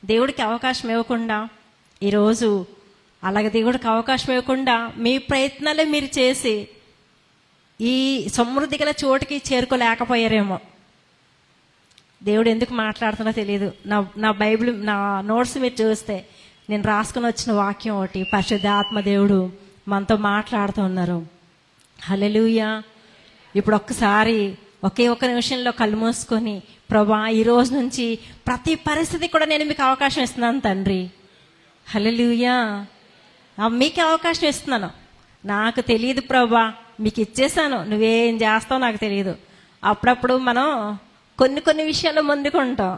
[SPEAKER 1] దేవుడికి అవకాశం ఇవ్వకుండా ఈరోజు అలాగే దేవుడికి అవకాశం ఇవ్వకుండా మీ ప్రయత్నాలే మీరు చేసి ఈ సమృద్ధి గల చోటుకి చేరుకోలేకపోయారేమో. దేవుడు ఎందుకు మాట్లాడుతున్నా తెలియదు. నా బైబిల్, నా నోట్స్ మీరు చూస్తే నేను రాసుకుని వచ్చిన వాక్యం ఒకటి, పరిశుద్ధాత్మ దేవుడు మనతో మాట్లాడుతూ ఉన్నారు. హల్లెలూయా. ఇప్పుడు ఒక్కసారి ఒకే ఒక్క నిమిషంలో కళ్ళు మూసుకొని, ప్రభా ఈ రోజు నుంచి ప్రతి పరిస్థితి కూడా నేను మీకు అవకాశం ఇస్తున్నాను తండ్రి. హల్లెలూయా. మీకే అవకాశం ఇస్తున్నాను. నాకు తెలియదు ప్రభా, మీకు ఇచ్చేసాను, నువ్వేం చేస్తావు నాకు తెలియదు. అప్పుడప్పుడు మనం కొన్ని విషయాలు ముందుకుంటాం,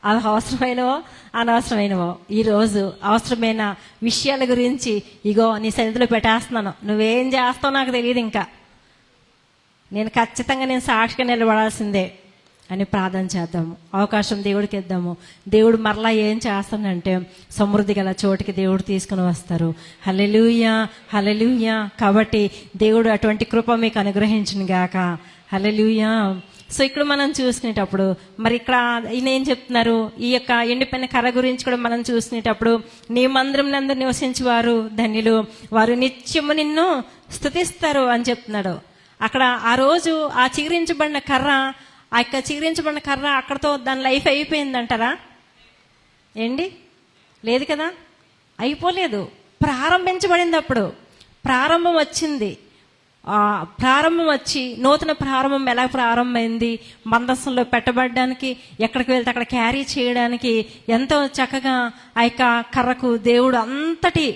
[SPEAKER 1] అవి అవసరమైనవో అనవసరమైనవో. ఈరోజు అవసరమైన విషయాల గురించి ఇగో నీ సన్నిధిలో పెట్టేస్తున్నాను, నువ్వేం చేస్తావు నాకు తెలియదు, ఇంకా నేను ఖచ్చితంగా నేను సాక్షిగా నిలబడాల్సిందే అని ప్రార్థన చేద్దాము. అవకాశం దేవుడికి ఇద్దాము. దేవుడు మరలా ఏం చేస్తానంటే సమృద్ధి గల చోటికి దేవుడు తీసుకుని వస్తారు. హల్లెలూయా, హల్లెలూయా. కాబట్టి దేవుడు అటువంటి కృప మీకు అనుగ్రహించును గాక. హల్లెలూయా. సో ఇక్కడ మనం చూసుకునేటప్పుడు మరి ఇక్కడ ఈయన ఏం చెప్తున్నారు, ఈ యొక్క ఎండిపోయిన కర్ర గురించి కూడా మనం చూసుకునేటప్పుడు నీ మందిరం నందు నివసించేవారు ధన్యులు, వారు నిత్యము నిన్ను స్తుతిస్తారు అని చెప్తున్నాడు. అక్కడ ఆ రోజు ఆ చిగురించబడిన కర్ర, ఆ యొక్క చిగురించబడిన కర్ర అక్కడతో దాని లైఫ్ అయిపోయిందంటారా ఏంటి? లేదు కదా, అయిపోలేదు. ప్రారంభించబడింది. అప్పుడు ప్రారంభం వచ్చింది. ప్రారంభం వచ్చి నూతన ప్రారంభం ఎలా ప్రారంభమైంది? మందస్సులో పెట్టబడడానికి, ఎక్కడికి వెళ్తే అక్కడ క్యారీ చేయడానికి ఎంతో చక్కగా ఆ యొక్క కర్రకు దేవుడు అంతటి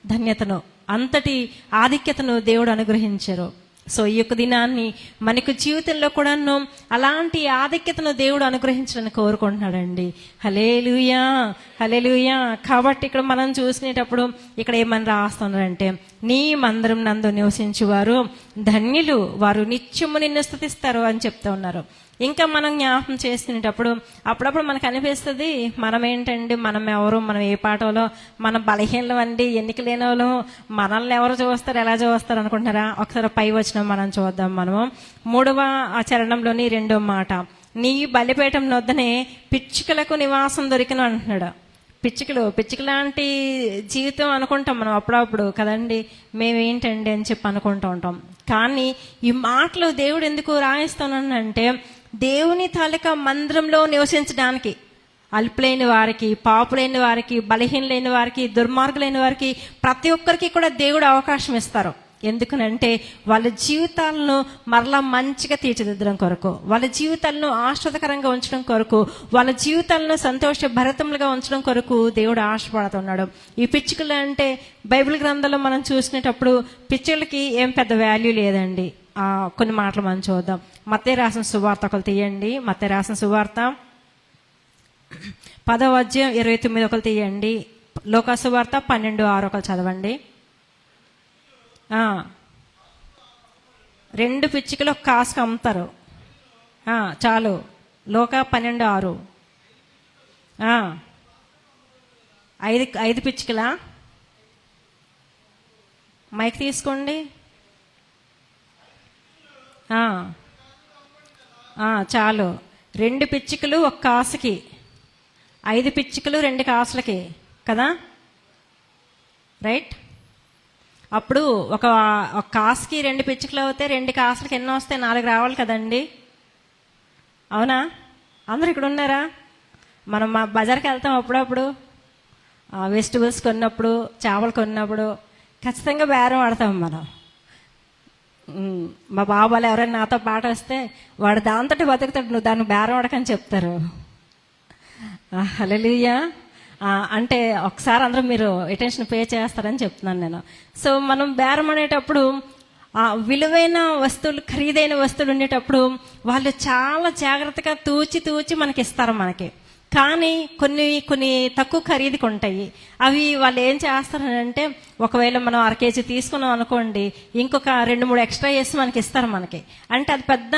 [SPEAKER 1] ధన్యతను, అంతటి ఆధిక్యతను దేవుడు అనుగ్రహించారు. సో ఈ యొక్క దినాన్ని మనకు జీవితంలో కూడాను అలాంటి ఆధిక్యతను దేవుడు అనుగ్రహించాలని కోరుకుంటున్నాడండి. హల్లెలూయా, హల్లెలూయా. కాబట్టి ఇక్కడ మనం చూసుకునేటప్పుడు ఇక్కడ ఏమని రాస్తున్నారంటే నీ మందిరం నందు నివసించువారు ధన్యులు, వారు నిత్యము నిన్ను స్తుతిస్తారు అని చెప్తూ ఉన్నారు. ఇంకా మనం జ్ఞాపకం చేసుకునేటప్పుడు అప్పుడప్పుడు మనకు అనిపిస్తుంది, మనం ఏంటండి, మనం ఎవరు, మనం ఏ పాటలో, మన బలహీనలు అండి, ఎన్నిక లేని వాళ్ళు, మనల్ని ఎవరు చూస్తారు, ఎలా చూస్తారు అనుకుంటున్నారా? ఒకసారి పై వచనం మనం చూద్దాం. మనము 3వ చరణంలోని 2వ మాట, నీ బలిపీఠం నొద్దనే పిచ్చుకలకు నివాసం దొరికిన అంటున్నాడు. పిచ్చుకలాంటి జీవితం అనుకుంటాం మనం అప్పుడప్పుడు కదండి, మేమేంటండి అని చెప్పి అనుకుంటూ ఉంటాం. కానీ ఈ మాటలు దేవుడు ఎందుకు రాయిస్తానంటే దేవుని తాలూకా మందిరంలో నివసించడానికి అల్పులైన వారికి, పాపులైన వారికి, బలహీనలైన వారికి, దుర్మార్గులైన వారికి, ప్రతి ఒక్కరికి కూడా దేవుడు అవకాశం ఇస్తారు. ఎందుకనంటే వాళ్ళ జీవితాలను మరలా మంచిగా తీర్చిదిద్దడం కొరకు, వాళ్ళ జీవితాలను ఆశ్వాదకరంగా ఉంచడం కొరకు, వాళ్ళ జీవితాలను సంతోషభరితములుగా ఉంచడం కొరకు దేవుడు ఆశపడుతున్నాడు. ఈ పిచ్చుకలు అంటే బైబిల్ గ్రంథంలో మనం చూసినప్పుడు పిచ్చుకలకి ఏం పెద్ద వాల్యూ లేదండి. కొన్ని మాటలు మనం చూద్దాం. మత్తయి రాసిన సువార్త ఒకరు తీయండి. మత్తయి రాసిన సువార్త 10వ అధ్యాయం 29 ఒకరు తీయండి. లోకా సువార్త 12:6 ఒకరు చదవండి. 2 పిచ్చుకలు ఒక కాసుకు అమ్ముతారు, చాలు. లోకా 12:6. 5 పిచ్చుకలా? మైక్ తీసుకోండి. చాలు. 2 పిచ్చుకలు 1 కాసుకి, 5 పిచ్చుకలు 2 కాసులకి కదా, రైట్? అప్పుడు ఒక కాసుకి 2 పిచ్చుకలు అవుతే 2 కాసులకి ఎన్నో వస్తాయి? 4 రావాలి కదండి, అవునా? అందరు ఇక్కడ ఉన్నారా? మనం మా బజార్కి వెళ్తాం అప్పుడప్పుడు, వెజిటబుల్స్ కొన్నప్పుడు, చేపలు కొన్నప్పుడు ఖచ్చితంగా బేరం ఆడతాం మనం. మా బాబాలు ఎవరైనా నాతో పాట వస్తే వాడు దాంతో బతుకుతాడు, నువ్వు దాన్ని బేరం ఆడకని చెప్తారు. హల్లెలూయా. అంటే ఒకసారి అందరూ మీరు అటెన్షన్ పే చేస్తారని చెప్తున్నాను నేను. సో మనం బేరం అనేటప్పుడు విలువైన వస్తువులు, ఖరీదైన వస్తువులు ఉండేటప్పుడు వాళ్ళు చాలా జాగ్రత్తగా తూచి మనకి ఇస్తారు మనకి. కానీ కొన్ని తక్కువ ఖరీదుకి ఉంటాయి. అవి వాళ్ళు ఏం చేస్తారంటే, ఒకవేళ మనం 1 కేజీ తీసుకున్నాం అనుకోండి, ఇంకొక 2-3 ఎక్స్ట్రా వేసి మనకి ఇస్తారు మనకి. అంటే అది పెద్ద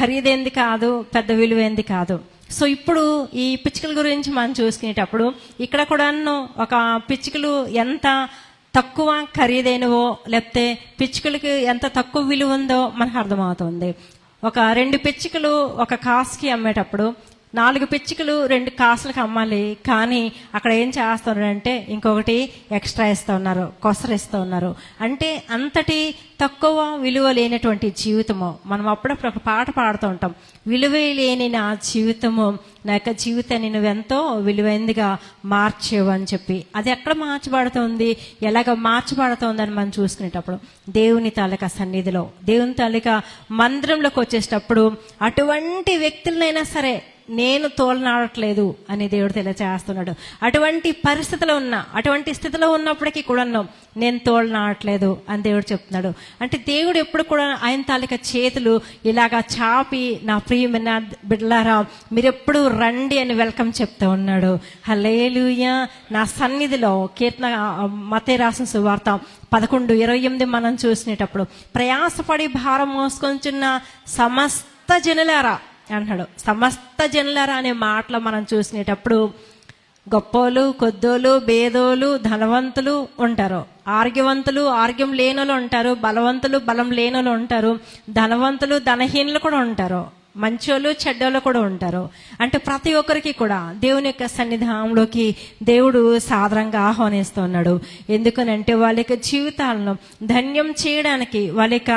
[SPEAKER 1] ఖరీదైంది కాదు, పెద్ద విలువైంది కాదు. సో ఇప్పుడు ఈ పిచ్చుకల గురించి మనం చూసుకునేటప్పుడు ఇక్కడ కూడా ఒక పిచ్చుకలు ఎంత తక్కువ ఖరీదైనవో, లేకపోతే పిచ్చుకలకి ఎంత తక్కువ విలువ ఉందో మనకు అర్థమవుతుంది. ఒక 2 పిచ్చుకలు 1 కాసుకి అమ్మేటప్పుడు 4 పిచ్చుకలు 2 కాసులకు అమ్మాలి. కానీ అక్కడ ఏం చేస్తున్నారంటే ఇంకొకటి ఎక్స్ట్రా ఇస్తూ ఉన్నారు, కొసరిస్తూ ఉన్నారు. అంటే అంతటి తక్కువ విలువ లేనటువంటి జీవితము. మనం అప్పుడప్పుడు ఒక పాట పాడుతూ ఉంటాం, విలువ లేని నా జీవితము, నా యొక్క జీవితాన్ని నువ్వెంతో విలువైందిగా మార్చేవు అని చెప్పి. అది ఎక్కడ మార్చబడుతుంది, ఎలాగ మార్చబడుతుంది అని మనం చూసుకునేటప్పుడు దేవుని తాలూకా సన్నిధిలో, దేవుని తాలూకా మందిరంలోకి వచ్చేటప్పుడు అటువంటి వ్యక్తులనైనా సరే నేను తోలనాడట్లేదు అని దేవుడు తెలియచేస్తున్నాడు. అటువంటి పరిస్థితిలో అటువంటి స్థితిలో ఉన్నప్పటికీ కూడా నేను తోలనాడట్లేదు అని దేవుడు చెప్తున్నాడు. అంటే దేవుడు ఎప్పుడు కూడా ఆయన తాలూకా చేతులు ఇలాగా చాపి, నా ప్రియమైన బిడ్డలారా మీరెప్పుడు రండి అని వెల్కమ్ చెప్తూ ఉన్నాడు. హల్లెలూయా. నా సన్నిధిలో కీర్తన మత్తయి రాసిన సువార్త 11:28 మనం చూసినప్పుడు, ప్రయాసపడి భారం మోసుకొంచున్న సమస్త జనులారా అంటున్నాడు. సమస్త జనులారా అనే మాటలో మనం చూసినప్పుడు గొప్పోలు, కొద్దోలు, భేదోలు, ధనవంతులు ఉంటారు, ఆరోగ్యవంతులు, ఆరోగ్యం లేనోళ్ళు ఉంటారు, బలవంతులు, బలం లేనోళ్ళు ఉంటారు, ధనవంతులు, ధనహీనులు కూడా ఉంటారు, మంచోళ్ళు, చెడ్డోళ్ళు కూడా ఉంటారు. అంటే ప్రతి ఒక్కరికి కూడా దేవుని యొక్క సన్నిధానంలోకి దేవుడు సాదరంగా ఆహ్వానిస్తున్నాడు. ఎందుకనంటే వాళ్ళ యొక్క జీవితాలను ధన్యం చేయడానికి, వాళ్ళ యొక్క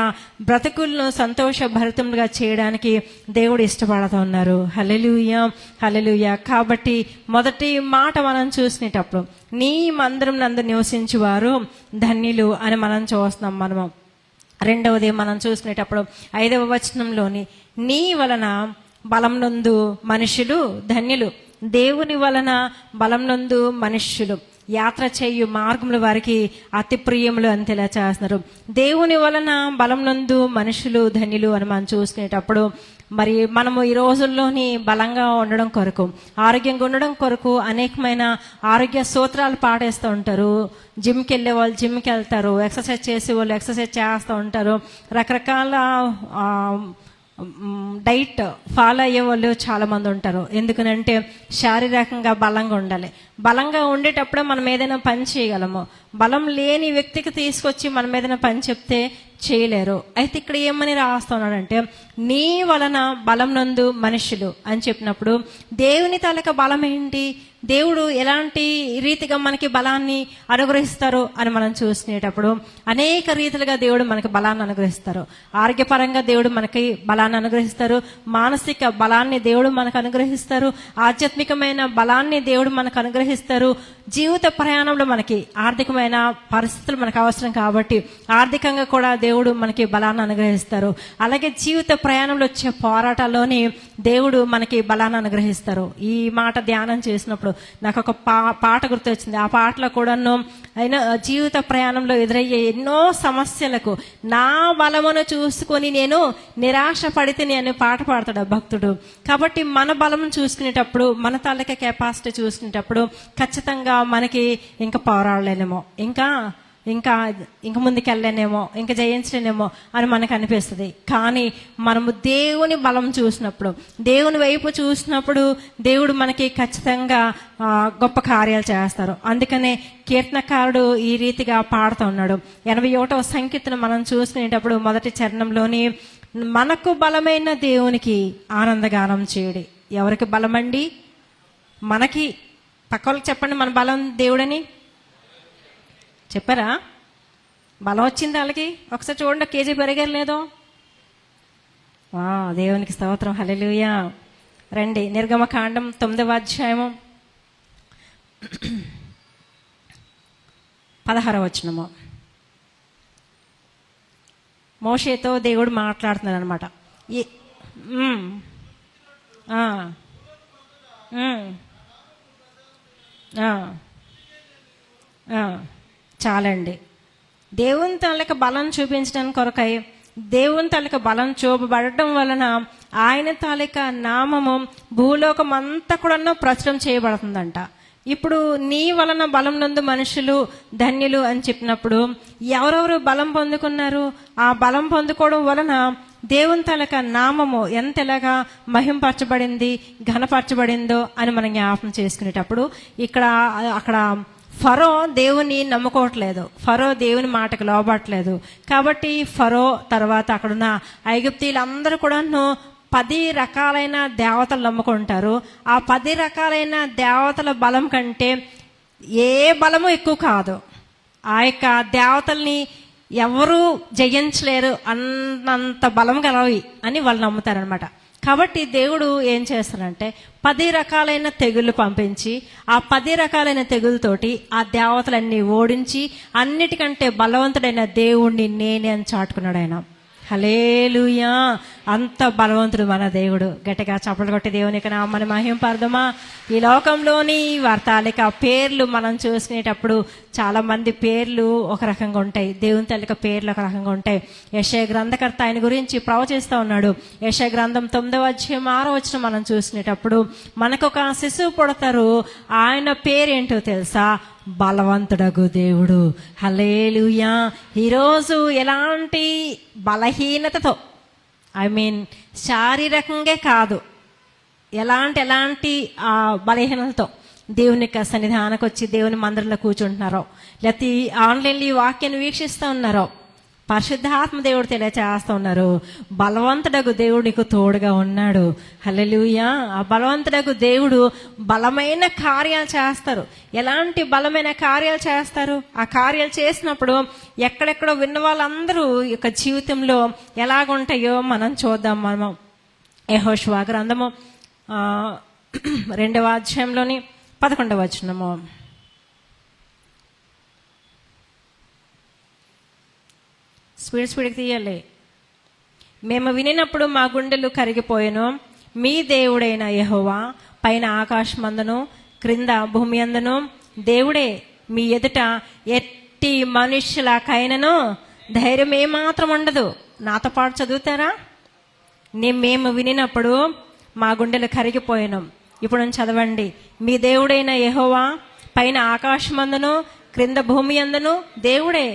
[SPEAKER 1] బ్రతుకులను సంతోషభరితంగా చేయడానికి దేవుడు ఇష్టపడుతున్నారు. హల్లెలూయా, హల్లెలూయా. కాబట్టి మొదటి మాట మనం చూసినప్పుడు, నీ మందిరం నందు నివసించువారు ధన్యులు అని మనం చూస్తున్నాం. మనము రెండవది మనం చూసుకునేటప్పుడు 5వ వచనంలోని, నీ వలన బలం నందు మనుషులు ధన్యులు. దేవుని వలన బలం నందు మనుష్యులు యాత్ర చేయు మార్గములు వారికి అతి ప్రియములు అని తెలియచేస్తున్నారు. దేవుని వలన బలం నందు మనుషులు ధన్యులు అని మనం చూసుకునేటప్పుడు, మరి మనము ఈ రోజుల్లోని బలంగా ఉండడం కొరకు, ఆరోగ్యంగా ఉండడం కొరకు అనేకమైన ఆరోగ్య సూత్రాలు పాటిస్తూ ఉంటారు. జిమ్కి వెళ్ళే వాళ్ళు జిమ్కి వెళ్తారు, ఎక్సర్సైజ్ చేసే వాళ్ళు ఎక్సర్సైజ్ చేస్తూ ఉంటారు, రకరకాల డైట్ ఫాలో అయ్యే వాళ్ళు చాలా మంది ఉంటారు. ఎందుకనంటే శారీరకంగా బలంగా ఉండాలి. బలంగా ఉండేటప్పుడే మనం ఏదైనా పని చేయగలము. బలం లేని వ్యక్తికి తీసుకొచ్చి మనం ఏదైనా పని చెప్తే చేయలేరు. అయితే ఇక్కడ ఏమని రాస్తున్నాడంటే, నీ వలన బలం నందు మనుషులు అని చెప్పినప్పుడు దేవుని తాలూకా బలం ఏంటి, దేవుడు ఎలాంటి రీతిగా మనకి బలాన్ని అనుగ్రహిస్తారు అని మనం చూసుకునేటప్పుడు అనేక రీతిలుగా దేవుడు మనకి బలాన్ని అనుగ్రహిస్తారు. ఆరోగ్యపరంగా దేవుడు మనకి బలాన్ని అనుగ్రహిస్తారు, మానసిక బలాన్ని దేవుడు మనకు అనుగ్రహిస్తారు, ఆధ్యాత్మికమైన బలాన్ని దేవుడు మనకు అనుగ్రహిస్తారు. జీవిత ప్రయాణంలో మనకి ఆర్థికమైన పరిస్థితులు మనకు అవసరం కాబట్టి ఆర్థికంగా కూడా దేవుడు మనకి బలాన్ని అనుగ్రహిస్తారు. అలాగే జీవిత ప్రయాణంలో వచ్చే పోరాటాల్లోని దేవుడు మనకి బలాన్ని అనుగ్రహిస్తారు. ఈ మాట ధ్యానం చేసినప్పుడు నాకు ఒక పాట గుర్తొచ్చింది. ఆ పాటలో కూడాను అయినా జీవిత ప్రయాణంలో ఎదురయ్యే ఎన్నో సమస్యలకు నా బలమును చూసుకొని నేను నిరాశ పడితేనే అనే పాట పాడతాడు భక్తుడు. కాబట్టి మన బలం చూసుకునేటప్పుడు, మన తాలూకా కెపాసిటీ చూసుకునేటప్పుడు ఖచ్చితంగా మనకి ఇంకా పోరాడలేనేమో, ఇంకా ఇంకా ముందుకు వెళ్ళలేనేమో, ఇంకా జయించలేనేమో అని మనకు అనిపిస్తుంది. కానీ మనము దేవుని బలం చూసినప్పుడు, దేవుని వైపు చూసినప్పుడు దేవుడు మనకి ఖచ్చితంగా గొప్ప కార్యాలు చేస్తారు. అందుకనే కీర్తనకారుడు ఈ రీతిగా పాడుతూ ఉన్నాడు. 81వ సంకీర్తన మనం చూసుకునేటప్పుడు మొదటి చరణంలోని, మనకు బలమైన దేవునికి ఆనందగానం చేయడి. ఎవరికి బలమండి? మనకి. పక్క వాళ్ళకి చెప్పండి, మన బలం దేవుడని చెప్పారా? బలం వచ్చింది వాళ్ళకి. ఒకసారి చూడండి, కేజీ పెరిగారు లేదో. దేవునికి స్తోత్రం, హల్లెలూయా. రండి, నిర్గమకాండం 9వ అధ్యాయము 16వ వచనము. మోషేతో దేవుడు మాట్లాడుతున్నాడు అనమాట. చాలండి. దేవుని తాలూకా బలం చూపించడానికి కొరకై, దేవుని తాలూకా బలం చూపబడటం వలన ఆయన తాలూకా నామము భూలోకం అంతా కూడా ప్రచురం చేయబడుతుందంట. ఇప్పుడు నీ వలన బలం నందు మనుషులు ధన్యులు అని చెప్పినప్పుడు ఎవరెవరు బలం పొందుకున్నారు? ఆ బలం పొందుకోవడం వలన దేవుని తాలూకా నామము ఎంతలాగా మహింపరచబడింది, ఘనపరచబడిందో అని మనం జ్ఞాపకం చేసుకునేటప్పుడు అక్కడ ఫరో దేవుని నమ్ముకోవట్లేదు, ఫరో దేవుని మాటకు లోబట్టలేదు. కాబట్టి ఫరో తర్వాత అక్కడున్న ఐగుప్తీయులందరూ కూడాను 10 రకాలైన దేవతలు నమ్ముకుంటారు. ఆ 10 రకాలైన దేవతల బలం కంటే ఏ బలము ఎక్కువ కాదు. ఆ యొక్క దేవతల్ని ఎవరు జయించలేరు అన్నంత బలం గలవి అని వాళ్ళు నమ్ముతారనమాట. కాబట్టి దేవుడు ఏం చేస్తారంటే 10 రకాలైన తెగుళ్ళు పంపించి ఆ 10 రకాలైన తెగులతోటి ఆ దేవతలన్నీ ఓడించి అన్నిటికంటే బలవంతుడైన దేవుణ్ణి నేనే అని చాటుకున్నాడు ఆయన. హల్లెలూయా. అంత బలవంతుడు మన దేవుడు. గట్టిగా చప్పట్లు కొట్టి దేవునికి నామమున మహింపరదమా. ఈ లోకంలోని వార్తాలిక పేర్లు మనం చూసుకునేటప్పుడు చాలా మంది పేర్లు ఒక రకంగా ఉంటాయి, దేవుని తల్లిక పేర్లు ఒక రకంగా ఉంటాయి. యెషయా గ్రంథకర్త ఆయన గురించి ప్రవచిస్తూ ఉన్నాడు. యెషయా గ్రంథం 9వ అధ్యాయం 6వ వచనం మనం చూసినప్పుడు మనకు ఒక శిశువు పుడతారు. ఆయన పేరేంటో తెలుసా? బలవంతుడగు దేవుడు. హల్లెలూయా. ఈరోజు ఎలాంటి బలహీనతతో, శారీరకంగా కాదు, ఎలాంటి బలహీనతతో దేవుని యొక్క సన్నిధానానికి వచ్చి దేవుని మందిరంలో కూర్చుంటున్నారో, లేకపోతే ఆన్లైన్లో ఈ వాక్యాన్ని వీక్షిస్తూ ఉన్నారో, పరిశుద్ధాత్మ దేవుడు తెలియచేస్తూ ఉన్నారు, బలవంతుడగు దేవుడు నీకు తోడుగా ఉన్నాడు. హల్లెలూయా. ఆ బలవంతుడగు దేవుడు బలమైన కార్యాలు చేస్తారు. ఎలాంటి బలమైన కార్యాలు చేస్తారు? ఆ కార్యాలు చేసినప్పుడు ఎక్కడెక్కడో విన్న వాళ్ళందరూ యొక్క జీవితంలో ఎలాగుంటాయో మనం చూద్దాం. మనము యెహోషువ గ్రంథము 2వ అధ్యాయంలోని 11వ వచనము. స్పీడ్కి తీయాలి. మేము వినినప్పుడు మా గుండెలు కరిగిపోయాను. మీ దేవుడైన యెహోవా పైన ఆకాశమందును క్రింద భూమి అందును దేవుడే. మీ ఎదుట ఎట్టి మనుష్యులకైనను ధైర్యం ఏమాత్రం ఉండదు. నాతో పాటు చదువుతారా? మేము వినినప్పుడు మా గుండెలు కరిగిపోయాను. ఇప్పుడు చదవండి. మీ దేవుడైన యెహోవా పైన ఆకాశమందును క్రింద భూమి అందును దేవుడే.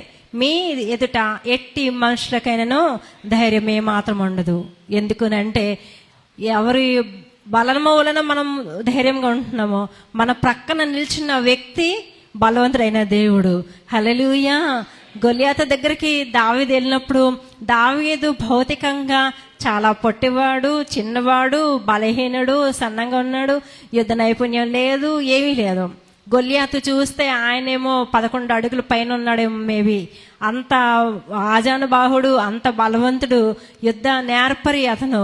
[SPEAKER 1] మీ ఎదుట ఎట్టి మనుషులకైనాను ధైర్యం ఏమాత్రం ఉండదు. ఎందుకునంటే ఎవరి బలము వలన మనం ధైర్యంగా ఉంటున్నామో మన ప్రక్కన నిల్చున్న వ్యక్తి బలవంతుడైన దేవుడు. హల్లెలూయా. గొలియాతు దగ్గరికి దావీదు వెళ్ళినప్పుడు దావీదు భౌతికంగా చాలా పొట్టివాడు, చిన్నవాడు, బలహీనుడు, సన్నంగా ఉన్నాడు, యుద్ధ నైపుణ్యం లేదు, ఏమీ లేదు. గొలియాతు చూస్తే ఆయనేమో 11 అడుగుల పైన ఉన్నాడేమో, మేబీ. అంత ఆజానుబాహుడు, అంత బలవంతుడు, యుద్ధ నేర్పరి అతను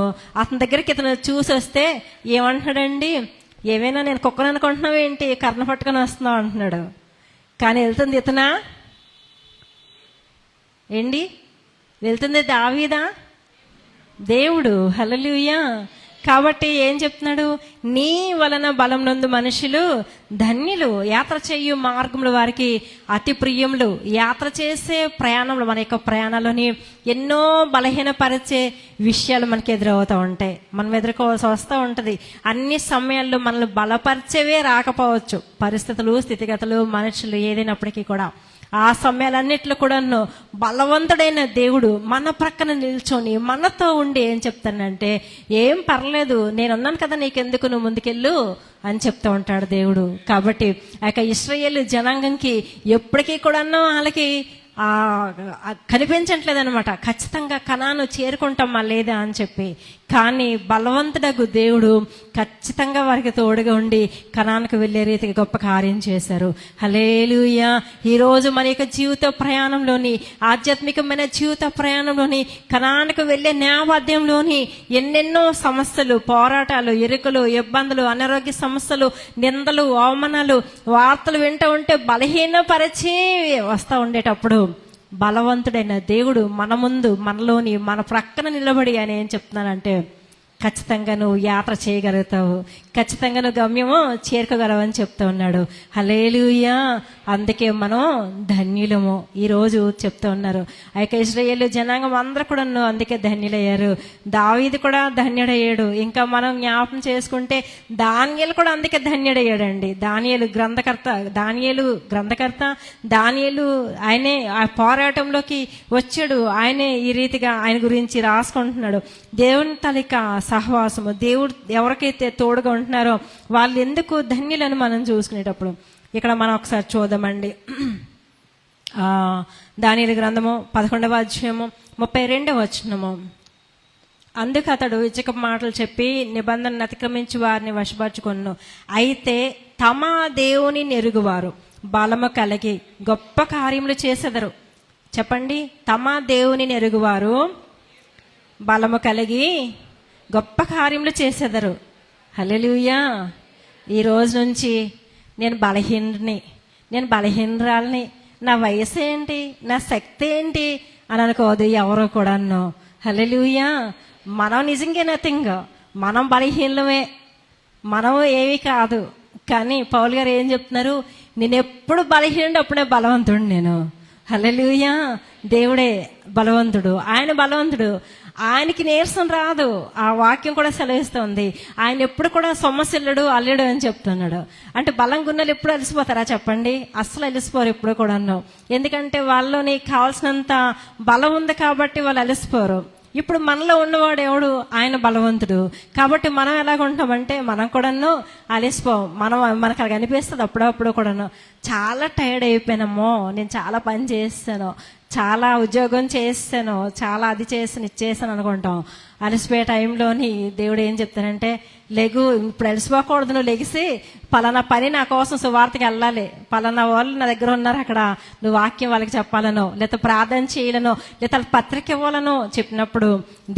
[SPEAKER 1] దగ్గరికి ఇతను చూసి వస్తే ఏమంటున్నాడండి? ఏమైనా నేను కుక్కను అనుకుంటున్నావు ఏంటి, కర్ణ పట్టుకొని వస్తున్నావు అంటున్నాడు. కానీ వెళ్తుంది ఇతనా ఏంటి? వెళ్తుంది దావీదా? దేవుడు. హల్లెలూయా. కాబట్టి ఏం చెప్తున్నాడు? నీ వలన బలం నందు మనుషులు ధన్యులు. యాత్ర చేయు మార్గంలో వారికి అతి ప్రియములు. యాత్ర చేసే ప్రయాణంలో మన యొక్క ప్రయాణంలోని ఎన్నో బలహీనపరిచే విషయాలు మనకి ఎదురవుతూ ఉంటాయి, మనం ఎదుర్కోవాల్సి వస్తూ ఉంటుంది. అన్ని సమయాల్లో మనల్ని బలపరిచేవే రాకపోవచ్చు, పరిస్థితులు, స్థితిగతులు, మనుషులు ఏదైనప్పటికీ కూడా. ఆ సమయాలన్నిట్లో కూడాను బలవంతుడైన దేవుడు మన ప్రక్కన నిల్చొని మనతో ఉండి ఏం చెప్తానంటే, ఏం పర్లేదు, నేనున్నాను కదా, నీకెందుకు, నువ్వు ముందుకెళ్ళు అని చెప్తూ ఉంటాడు దేవుడు. కాబట్టి ఆ యొక్క ఇశ్రాయేలు జనాంగంకి ఎప్పటికీ కూడాను వాళ్ళకి కనిపించట్లేదు అనమాట, ఖచ్చితంగా కనాను చేరుకుంటామా లేదా అని చెప్పి. కానీ బలవంతుడగు దేవుడు ఖచ్చితంగా వారికి తోడుగా ఉండి కనానికి వెళ్ళే రీతికి గొప్ప కార్యం చేశారు. హల్లెలూయా. ఈరోజు మన యొక్క జీవిత ప్రయాణంలోని, ఆధ్యాత్మికమైన జీవిత ప్రయాణంలోని, కనానికి వెళ్ళే నేపథ్యంలోని ఎన్నెన్నో సమస్యలు, పోరాటాలు, ఇరుకులు, ఇబ్బందులు, అనారోగ్య సమస్యలు, నిందలు, అవమానాలు, వార్తలు వింటూ ఉంటే బలహీనపరిచి వస్తూ ఉండేటప్పుడు బలవంతుడైన దేవుడు మన ముందు, మనలోని, మన ప్రక్కన నిలబడి ఆయన ఏం చెప్తున్నానంటే, ఖచ్చితంగా నువ్వు యాత్ర చేయగలుగుతావు, ఖచ్చితంగా నువ్వు గమ్యము చేరుకోగలవని చెప్తూ ఉన్నాడు. హల్లెలూయా. అందుకే మనం ధన్యులము ఈరోజు చెప్తూ ఉన్నారు. ఆ యొక్క ఇశ్రాయేలు జనాంగం అందరూ కూడా అందుకే ధన్యులయ్యారు. దావీదు కూడా ధన్యుడయ్యాడు. ఇంకా మనం జ్ఞాపకం చేసుకుంటే దానియేలు కూడా అందుకే ధన్యుడయ్యాడండి. దానియేలు గ్రంథకర్త, దానియేలు ఆయనే ఆ పోరాటంలోకి వచ్చాడు. ఆయనే ఈ రీతిగా ఆయన గురించి రాసుకుంటున్నాడు. దేవుని తలిక సహవాసము, దేవుడు ఎవరికైతే తోడుగా ఉంటున్నారో వాళ్ళు ఎందుకు ధన్యులని మనం చూసుకునేటప్పుడు ఇక్కడ మనం ఒకసారి చూద్దామండి. దానియేలు గ్రంథము 11వ అధ్యాయము 32వ వచనము. అందుకు అతడు ఇచ్చక మాటలు చెప్పి నిబంధనను అతిక్రమించి వారిని వశపరచుకొను. అయితే తమ దేవుని నెరుగువారు బలము కలిగి గొప్ప కార్యములు చేసెదరు. చెప్పండి, తమ దేవుని నెరుగువారు బలము కలిగి గొప్ప కార్యములు చేసేదరు. హల్లెలూయా. ఈ రోజు నుంచి నేను బలహీనరాలని, నా వయసు ఏంటి, నా శక్తి ఏంటి అని అనుకోదు ఎవరో కూడాను. హల్లెలూయా. మనం నిజంగా నథింగ్, మనం బలహీనమే, మనం ఏమీ కాదు. కానీ పౌలు గారు ఏం చెప్తున్నారు, నేను ఎప్పుడు బలహీనుడు అప్పుడే బలవంతుడు నేను. హల్లెలూయా. దేవుడే బలవంతుడు, ఆయన బలవంతుడు, ఆయనకి నీరసం రాదు. ఆ వాక్యం కూడా సెలవిస్తుంది. ఆయన ఎప్పుడు కూడా సొమ్మసిల్లుడు, అల్లుడు అని చెప్తున్నాడు. అంటే బలం గున్నలు ఎప్పుడు అలసిపోతారా చెప్పండి? అస్సలు అలసిపోరు ఎప్పుడు కూడాను. ఎందుకంటే వాళ్ళలోని కావాల్సినంత బలం ఉంది కాబట్టి వాళ్ళు అలసిపోరు. ఇప్పుడు మనలో ఉన్నవాడు ఎవడు? ఆయన బలవంతుడు. కాబట్టి మనం ఎలాగుంటామంటే మనం కూడాను అలసిపోం. మనకు అలా అనిపిస్తుంది అప్పుడప్పుడు కూడాను, చాలా టైర్డ్ అయిపోయినామో, నేను చాలా పని చేస్తాను, చాలా ఉద్యోగం చేస్తాను, చాలా అది చేస్తాను, ఇది చేస్తాను అనుకుంటాం. అలసిపోయే టైంలోని దేవుడు ఏం చెప్తానంటే, లెగు, ఇప్పుడు అలసిపోకూడదు, నువ్వు లెగిసి పలానా పని నా కోసం సువార్తకి వెళ్ళాలి, పలానా వాళ్ళు నా దగ్గర ఉన్నారు, అక్కడ నువ్వు వాక్యం వాళ్ళకి చెప్పాలనో, లేదా ప్రార్థన చేయాలనో, లేదా పత్రిక ఇవ్వాలనో చెప్పినప్పుడు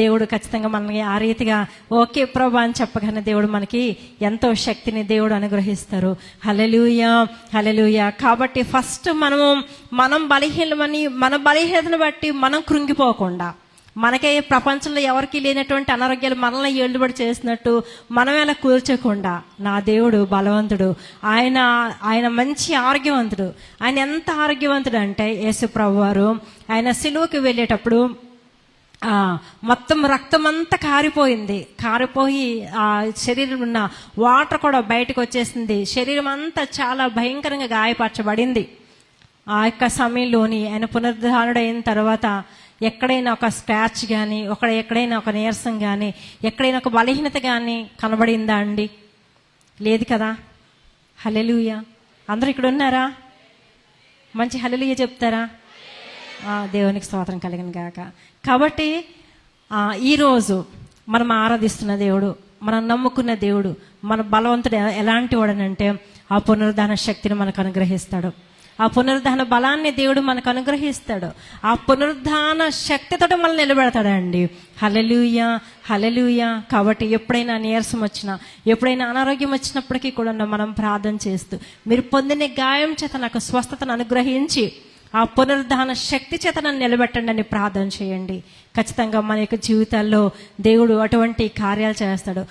[SPEAKER 1] దేవుడు ఖచ్చితంగా మనకి ఆ రీతిగా ఓకే ప్రభా అని చెప్పగానే దేవుడు మనకి ఎంతో శక్తిని దేవుడు అనుగ్రహిస్తారు. హల్లెలూయా, హల్లెలూయా. కాబట్టి ఫస్ట్ మనం బలహీనమని, మన బలహీనతను బట్టి మనం కృంగిపోకుండా, మనకే ప్రపంచంలో ఎవరికి లేనటువంటి అనారోగ్యాలు మనల్ని ఏళ్ళుబడి చేసినట్టు మనం ఎలా కూర్చోకుండా, నా దేవుడు బలవంతుడు, ఆయన మంచి ఆరోగ్యవంతుడు. ఆయన ఎంత ఆరోగ్యవంతుడు అంటే, యేసు ప్రభువు వారు ఆయన సిలువకి వెళ్ళేటప్పుడు మొత్తం రక్తం అంతా కారిపోయి ఆ శరీరం ఉన్న వాటర్ కూడా బయటకు వచ్చేసింది. శరీరం అంతా చాలా భయంకరంగా గాయపరచబడింది. ఆ యొక్క సమయంలోని ఆయన పునరుద్ధారుడైన తర్వాత ఎక్కడైనా ఒక స్క్రాచ్ కానీ, ఎక్కడైనా ఒక నీరసం కానీ, ఎక్కడైనా ఒక బలహీనత కానీ కనబడిందా అండి? లేదు కదా. హల్లెలూయా. అందరూ ఇక్కడ ఉన్నారా? మంచి హల్లెలూయా చెప్తారా? దేవునికి స్తోత్రం కలిగిన గాక. కాబట్టి ఈరోజు మనం ఆరాధిస్తున్న దేవుడు, మనం నమ్ముకున్న దేవుడు, మన బలవంతుడు ఎలాంటి వాడనంటే ఆ పునరుద్ధాన శక్తిని మనకు అనుగ్రహిస్తాడు. ఆ పునరుద్ధాన బలాన్ని దేవుడు మనకు అనుగ్రహిస్తాడు. ఆ పునరుద్ధాన శక్తితో మనల్ని నిలబెడతాడండి. హల్లెలూయా, హల్లెలూయా. కాబట్టి ఎప్పుడైనా నీరసం వచ్చినా, ఎప్పుడైనా అనారోగ్యం వచ్చినప్పటికీ కూడా మనం ప్రార్థన చేస్తూ, మీరు పొందిన గాయం చేత నాకు స్వస్థతను అనుగ్రహించి ఆ పునరుద్ధాన శక్తి చేత నన్ను నిలబెట్టండి అని ప్రార్థన చేయండి. ఖచ్చితంగా మన యొక్క జీవితాల్లో దేవుడు అటువంటి కార్యాలు చేస్తాడు.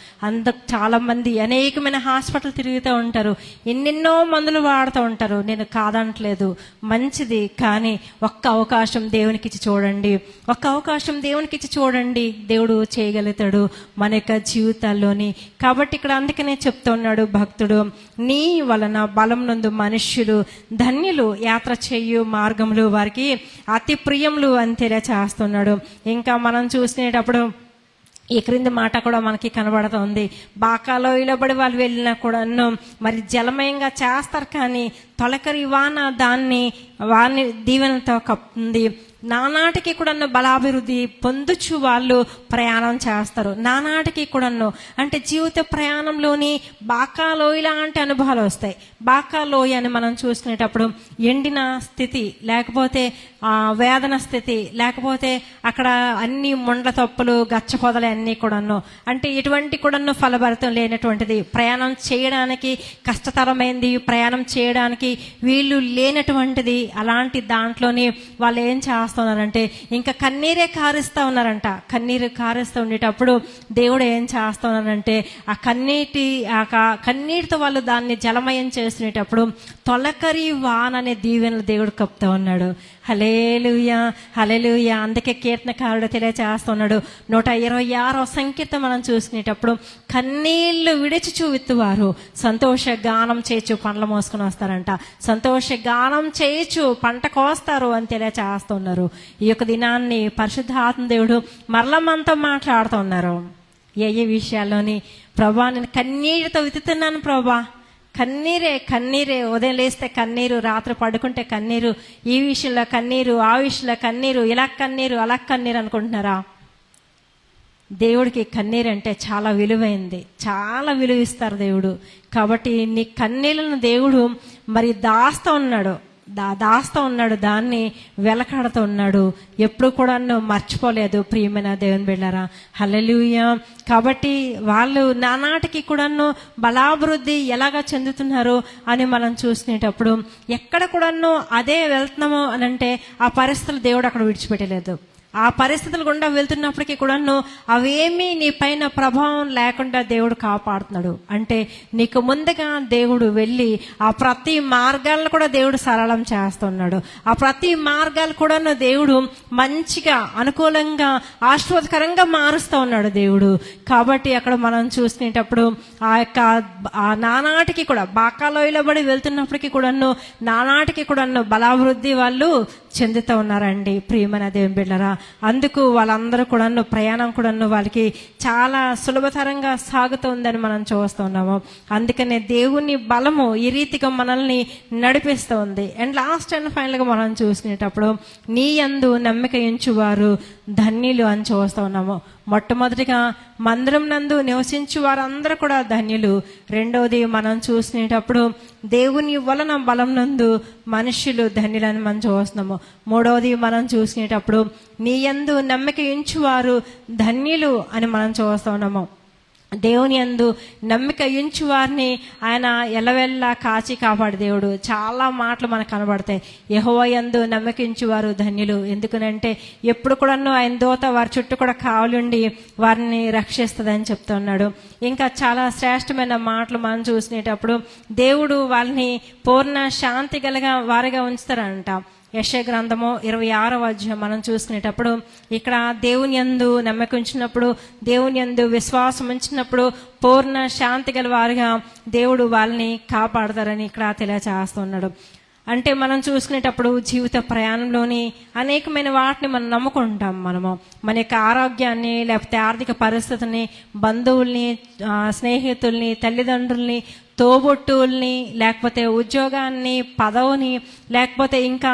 [SPEAKER 1] చాలామంది అనేకమైన హాస్పిటల్ తిరుగుతూ ఉంటారు, ఎన్నెన్నో మందులు వాడుతూ ఉంటారు. నేను కాదనట్లేదు, మంచిది. కానీ ఒక్క అవకాశం దేవునికి ఇచ్చి చూడండి, ఒక్క అవకాశం దేవునికి ఇచ్చి చూడండి, దేవుడు చేయగలుగుతాడు మన యొక్క జీవితాల్లోని. కాబట్టి ఇక్కడ అందుకనే చెప్తున్నాడు భక్తుడు, నీ వలన బలం నందు మనుష్యులు ధన్యులు, యాత్ర చేయు మార్గములు వారికి అతి ప్రియములు అని తెలియచేస్తున్నాడు. ఇంకా మనం చూసినప్పుడు ఈ క్రింది మాట కూడా మనకి కనబడుతుంది. బాకాలో ఇలబడి వాళ్ళు వెళ్ళినా కూడాను మరి జలమయంగా చేస్తారు, కానీ తొలకరి వాన వారిని దీవెనతో కప్పుతుంది. నానాటికి కూడాను బలాభివృద్ధి పొందుచు వాళ్ళు ప్రయాణం చేస్తారు. నానాటికి కూడాను అంటే జీవిత ప్రయాణంలోని బాకాలోయ లాంటి అనుభవాలు వస్తాయి. బాకాలోయ అని మనం చూసుకునేటప్పుడు ఎండిన స్థితి, లేకపోతే వేదన స్థితి, లేకపోతే అక్కడ అన్ని ముండ్ల తప్పులు గచ్చ పొదలు అన్నీ కూడాను, అంటే ఎటువంటి కూడాను ఫలభరితం లేనటువంటిది, ప్రయాణం చేయడానికి కష్టతరమైంది, ప్రయాణం చేయడానికి వీళ్ళు లేనటువంటిది. అలాంటి దాంట్లోని వాళ్ళు ఏం చేస్తున్నారంటే ఇంకా కన్నీరే కారుస్తూ ఉన్నారంట. కన్నీరు కారుస్తూ ఉండేటప్పుడు దేవుడు ఏం చేస్తున్నారంటే ఆ కన్నీటితో వాళ్ళు దాన్ని జలమయం చేస్తునేటప్పుడు తొలకరి వాన అనే దీవెనలు దేవుడు కప్పుతూ ఉన్నాడు. హల్లెలూయా, హల్లెలూయా. అందుకే కీర్తనకారుడు తెలియచేస్తున్నాడు 126వ సంకీర్తన మనం చూసుకునేటప్పుడు, కన్నీళ్లు విడిచి విత్తువారు సంతోష గానం చేయొచ్చు పండ్లు మోసుకుని వస్తారంట. సంతోష గానం చేయొచ్చు పంట కోస్తారు అని తెలియచేస్తున్నారు. ఈ యొక్క దినాన్ని పరిశుద్ధాత్మ దేవుడు మరల మనతో మాట్లాడుతున్నారు. ఏ విషయాల్లోని, ప్రభా నేను కన్నీటితో విత్తుతున్నాను ప్రభా, కన్నీరే, ఉదయం లేస్తే కన్నీరు, రాత్రి పడుకుంటే కన్నీరు, ఈ విషయంలో కన్నీరు, ఆ విషయంలో కన్నీరు, ఇలా కన్నీరు, అలా కన్నీరు అనుకుంటున్నారా? దేవుడికి కన్నీరు అంటే చాలా విలువైంది, చాలా విలువ ఇస్తారు దేవుడు. కాబట్టి నీ కన్నీళ్ళను దేవుడు మరి దాస్తూ ఉన్నాడు, దాన్ని వెలకాడుతూ ఉన్నాడు. ఎప్పుడు కూడా మర్చిపోలేదు ప్రియమైన దేవుని బిడ్డలారా. హల్లెలూయా. కాబట్టి వాళ్ళు నానాటికి కూడాను బలాభివృద్ధి ఎలాగా చెందుతున్నారు అని మనం చూసినప్పుడు ఎక్కడ కూడాను అదే వెళ్తున్నాము అని అంటే ఆ పరిస్థితులు దేవుడు అక్కడ విడిచిపెట్టలేదు. ఆ పరిస్థితులు గుండా వెళ్తున్నప్పటికీ కూడాను అవేమీ నీ పైన ప్రభావం లేకుండా దేవుడు కాపాడుతున్నాడు. అంటే నీకు ముందుగా దేవుడు వెళ్ళి ఆ ప్రతి మార్గాలను కూడా దేవుడు సరళం చేస్తున్నాడు. ఆ ప్రతి మార్గాలు కూడాను దేవుడు మంచిగా, అనుకూలంగా, ఆశీర్వాదకరంగా మారుస్తూ ఉన్నాడు దేవుడు. కాబట్టి అక్కడ మనం చూసుకునేటప్పుడు ఆ నానాటికి కూడా బాకాలోయలో పడి వెళ్తున్నప్పటికీ కూడాను నానాటికి కూడాను బలాభివృద్ధి వాళ్ళు చెందుతూ ఉన్నారండి ప్రియమైన దేవుని బిడ్డలారా. అందుకు వాళ్ళందరూ కూడాను ప్రయాణం కూడాను వాళ్ళకి చాలా సులభతరంగా సాగుతుందని మనం చూస్తున్నాము. అందుకనే దేవుని బలము ఈ రీతిగా మనల్ని నడిపిస్తూ ఉంది. అండ్ లాస్ట్ అండ్ ఫైనల్గా మనం చూసుకునేటప్పుడు నీ యందు నమ్మిక ఉంచువారు ధన్యులు అని చూస్తూ ఉన్నాము. మొట్టమొదటిగా మందిరం నందు నివసించు వారందరూ కూడా ధన్యులు. రెండవది మనం చూసినప్పుడు దేవుని వలన బలం నందు మనుష్యులు ధన్యులని మనం చూస్తున్నాము. మూడవది మనం చూసినప్పుడు నీ యందు నమ్మిక ఉంచువారు ధన్యులు అని మనం చూస్తున్నాము. దేవుని యందు నమ్మిక ఉంచు వారిని ఆయన ఎల్లవెల్లా కాచి కాపాడు దేవుడు. చాలా మాటలు మనకు కనబడతాయి. యెహోవా యందు నమ్మిక ఉంచువారు ధన్యులు. ఎందుకనంటే ఎప్పుడు కూడాను ఆయన దూత వారి చుట్టూ కూడా కావలుండి వారిని రక్షిస్తుందని చెప్తున్నాడు. ఇంకా చాలా శ్రేష్టమైన మాటలు మనం చూసినప్పుడు దేవుడు వాళ్ళని పూర్ణ శాంతి గలగా వారిగా ఉంచుతారంట. యెషయా గ్రంథము 26వ అధ్యాయం మనం చూసుకునేటప్పుడు ఇక్కడ దేవుని యందు నమ్మకం ఉంచినప్పుడు, దేవుని యందు విశ్వాసం ఉంచినప్పుడు పూర్ణ శాంతి గల వారిగా దేవుడు వాళ్ళని కాపాడతారని ఇక్కడ తెలియచేస్తున్నాడు. అంటే మనం చూసుకునేటప్పుడు జీవిత ప్రయాణంలోని అనేకమైన వాటిని మనం నమ్ముకుంటాం. మన యొక్క ఆరోగ్యాన్ని, లేకపోతే ఆర్థిక పరిస్థితిని, బంధువుల్ని, స్నేహితుల్ని, తల్లిదండ్రుల్ని, తోబుట్టువుల్ని, లేకపోతే ఉద్యోగాన్ని, పదవిని, లేకపోతే ఇంకా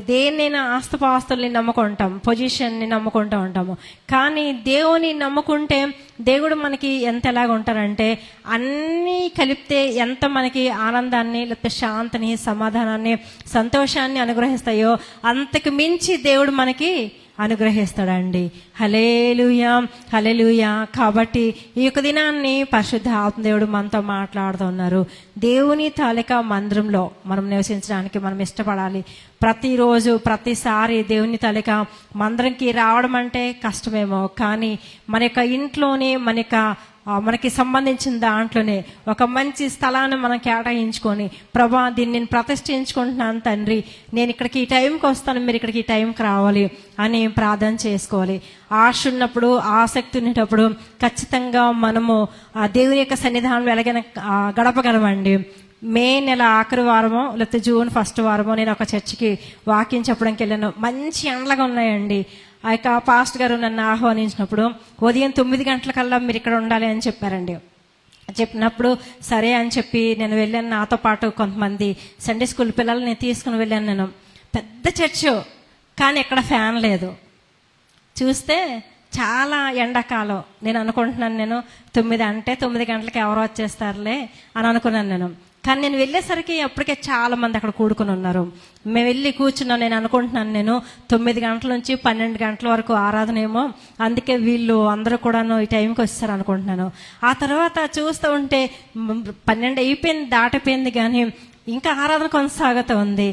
[SPEAKER 1] దేన్నైనా ఆస్తుపాస్తుల్ని నమ్ముకుంటాం, పొజిషన్ని నమ్ముకుంటూ ఉంటాము. కానీ దేవుని నమ్ముకుంటే దేవుడు మనకి ఎంత ఎలాగ ఉంటారంటే అన్నీ కలిపితే ఎంత మనకి ఆనందాన్ని, లేకపోతే శాంతిని, సమాధానాన్ని, సంతోషాన్ని అనుగ్రహిస్తాయో అంతకు మించి దేవుడు మనకి అనుగ్రహిస్తాడండి. హల్లెలూయా, హల్లెలూయా. కాబట్టి ఈ యొక్క దినాన్ని పరిశుద్ధ ఆత్మదేవుడు మనతో మాట్లాడుతున్నారు. దేవుని తాలూకా మందిరంలో మనం నివసించడానికి మనం ఇష్టపడాలి. ప్రతిరోజు ప్రతిసారి దేవుని తాలూకా మందిరంకి రావడం అంటే కష్టమేమో, కానీ మన యొక్క ఇంట్లోనే మనకి సంబంధించిన దాంట్లోనే ఒక మంచి స్థలాన్ని మనం కేటాయించుకొని, ప్రభా దీన్ని నేను ప్రతిష్ఠించుకుంటున్నాను తండ్రి, నేను ఇక్కడికి ఈ టైంకి వస్తాను, మీరు ఇక్కడికి ఈ టైంకి రావాలి అని ప్రార్థన చేసుకోవాలి. ఆశ ఉన్నప్పుడు, ఆసక్తి ఉండేటప్పుడు ఖచ్చితంగా మనము ఆ దేవుని యొక్క సన్నిధానం ఎలాగైనా గడపగలమండి. మే నెల ఆఖరి వారమో లేకపోతే జూన్ ఫస్ట్ వారమో నేను ఒక చర్చికి వాక్యం చెప్పడానికి వెళ్ళాను. మంచి ఎండలుగా ఉన్నాయండి. ఆ యొక్క పాస్టర్ గారు నన్ను ఆహ్వానించినప్పుడు ఉదయం 9 గంటలకల్లా మీరు ఇక్కడ ఉండాలి అని చెప్పారండి. చెప్పినప్పుడు సరే అని చెప్పి నేను వెళ్ళాను. నాతో పాటు కొంతమంది సండే స్కూల్ పిల్లల్ని తీసుకుని వెళ్ళాను. నేను పెద్ద చర్చు, కానీ ఎక్కడ ఫ్యాన్ లేదు. చూస్తే చాలా ఎండాకాలం. నేను అనుకుంటున్నాను, నేను 9 గంటలకి ఎవరో వచ్చేస్తారులే అని అనుకున్నాను నేను. కానీ నేను వెళ్ళేసరికి అప్పటికే చాలా మంది అక్కడ కూడుకుని ఉన్నారు. మేము వెళ్ళి కూర్చున్నాం. నేను అనుకుంటున్నాను, నేను 9 గంటల నుంచి 12 గంటల వరకు ఆరాధన ఏమో, అందుకే వీళ్ళు అందరూ కూడాను ఈ టైంకి వస్తారు అనుకుంటున్నాను. ఆ తర్వాత చూస్తూ ఉంటే 12 అయిపోయింది, దాటిపోయింది, కానీ ఇంకా ఆరాధన కొనసాగుతూ ఉంది.